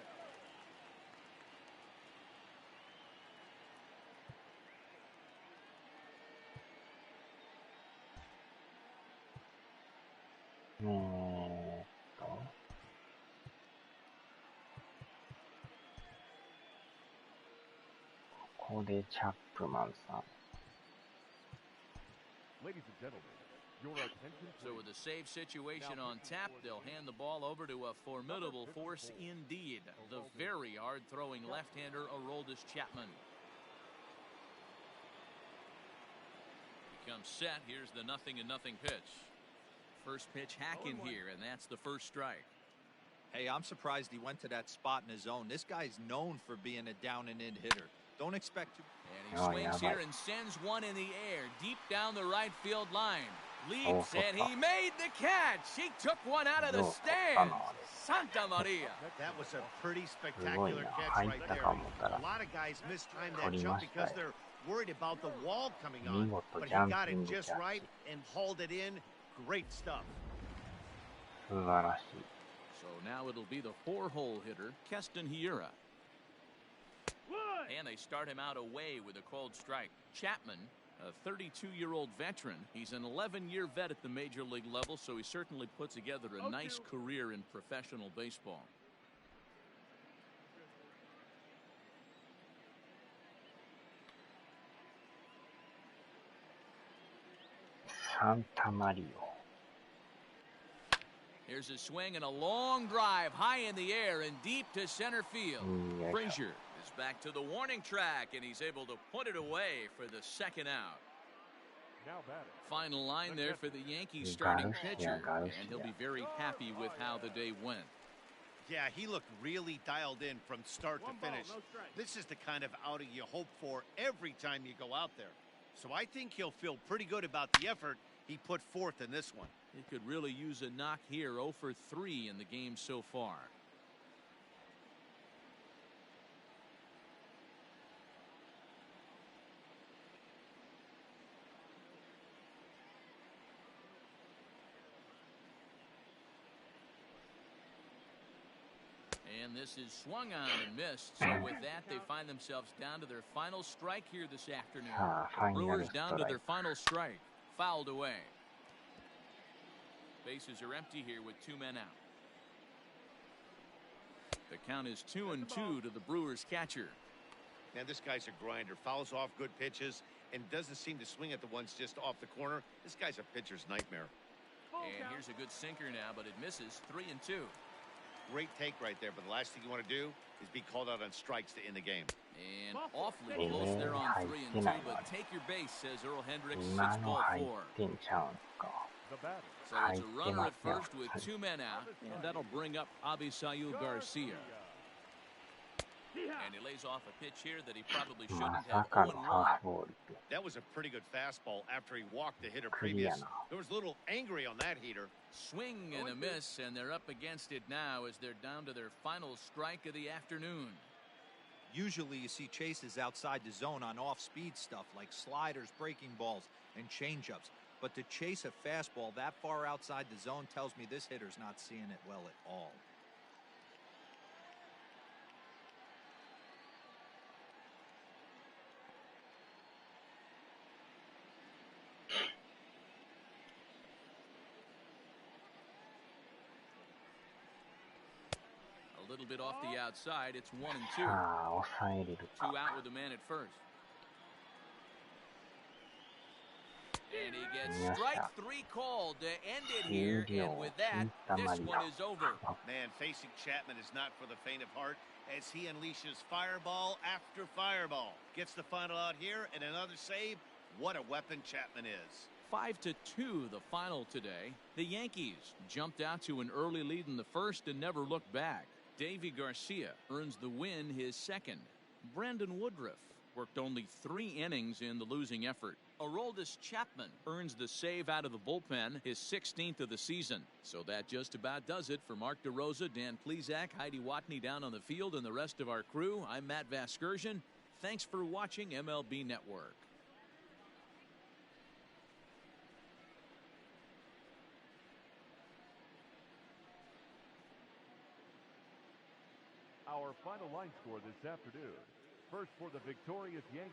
Ladies and gentlemen, your attention. So with a save situation on tap, they'll hand the ball over to a formidable force indeed. The very hard-throwing left-hander, Aroldis Chapman. Becomes set. Here's the 0-0 pitch. First pitch hack in here, and that's the first strike. Hey, I'm surprised he went to that spot in his zone. This guy's known for being a down-and-in hitter. Don't expect to. And he swings here and sends one in the air, deep down the right field line. Leaps, and he made the catch. He took one out of the stands. Santa Maria. That was a pretty spectacular catch right there. A lot of guys mistime that jump because they're worried about the wall coming on. But he got it just right and hauled it in. Great stuff. So now it'll be the 4-hole hitter, Keston Hiura. And they start him out away with a called strike. Chapman, a 32-year-old veteran. He's an 11-year vet at the major league level, so he certainly put together a nice career in professional baseball. Santa Maria. Here's a swing and a long drive high in the air and deep to center field. Frazier is back to the warning track, and he's able to put it away for the second out. Final line there for the Yankees starting pitcher, and he'll be very happy with how the day went. Yeah, he looked really dialed in from start to finish. This is the kind of outing you hope for every time you go out there. So I think he'll feel pretty good about the effort he put forth in this one. He could really use a knock here. 0 for 3 in the game so far. And this is swung on and missed. So with that, they find themselves down to their final strike here this afternoon. Brewers down to their final strike. Fouled away. Bases are empty here with 2 men out. The count is 2-2 to the Brewers catcher. Man, this guy's a grinder. Fouls off good pitches and doesn't seem to swing at the ones just off the corner. This guy's a pitcher's nightmare. And here's a good sinker now, but it misses. 3-2. Great take right there, but the last thing you want to do is be called out on strikes to end the game. And awfully close there on 3-2, but take your base, says Earl Hendricks. It's ball 4. the batter. So it's a runner at first with 2 men out, and that'll bring up Abisail Garcia. And he lays off a pitch here that he probably shouldn't have. 0-1. That was a pretty good fastball after he walked the hitter previous. There was a little angry on that heater. Swing and a miss, and they're up against it now as they're down to their final strike of the afternoon. Usually you see chases outside the zone on off-speed stuff like sliders, breaking balls, and changeups. But to chase a fastball that far outside the zone tells me this hitter's not seeing it well at all. A little bit off the outside. It's 1-2. 抑えれるか。 2 out with the man at first. And he gets strike 3 called to end it here. And with that, this one is over. Man, facing Chapman is not for the faint of heart as he unleashes fireball after fireball. Gets the final out here and another save. What a weapon Chapman is. 5-2 the final today. The Yankees jumped out to an early lead in the first and never looked back. Davy Garcia earns the win, his second. Brandon Woodruff worked only 3 innings in the losing effort. Aroldis Chapman earns the save out of the bullpen, his 16th of the season. So that just about does it for Mark DeRosa, Dan Plesac, Heidi Watney down on the field, and the rest of our crew. I'm Matt Vasgersian. Thanks for watching MLB Network. Our final line score this afternoon. First for the victorious Yankees.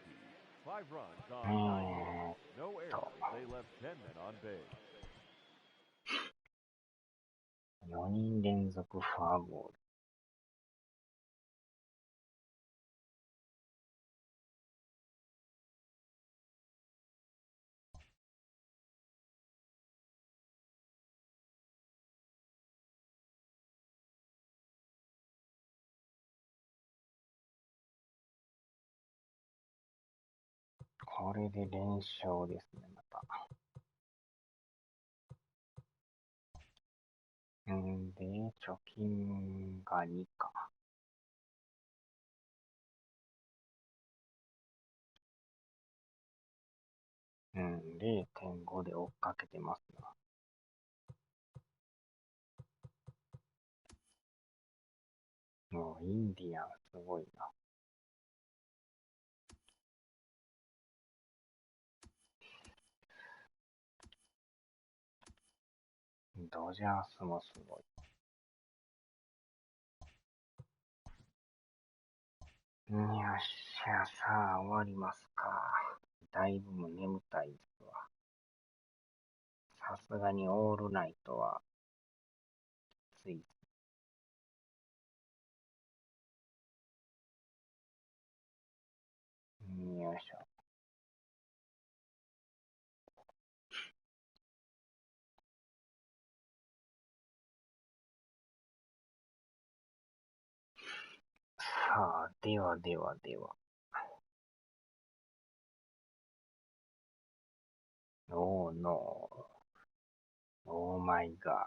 5 runs on 9 hits. No errors. They left 10 men on base. 4人連続フォアボール。これで連勝ですね、また。んで、貯金が2か。0.5 で追っかけてますな。もうインディアンすごいな。ドジャースもすごい。よっしゃ、さあ終わりますか。だいぶも眠たいですわ。さすがにオールナイトはきついです。よいしょ。さあ、では。Oh no. Oh my god.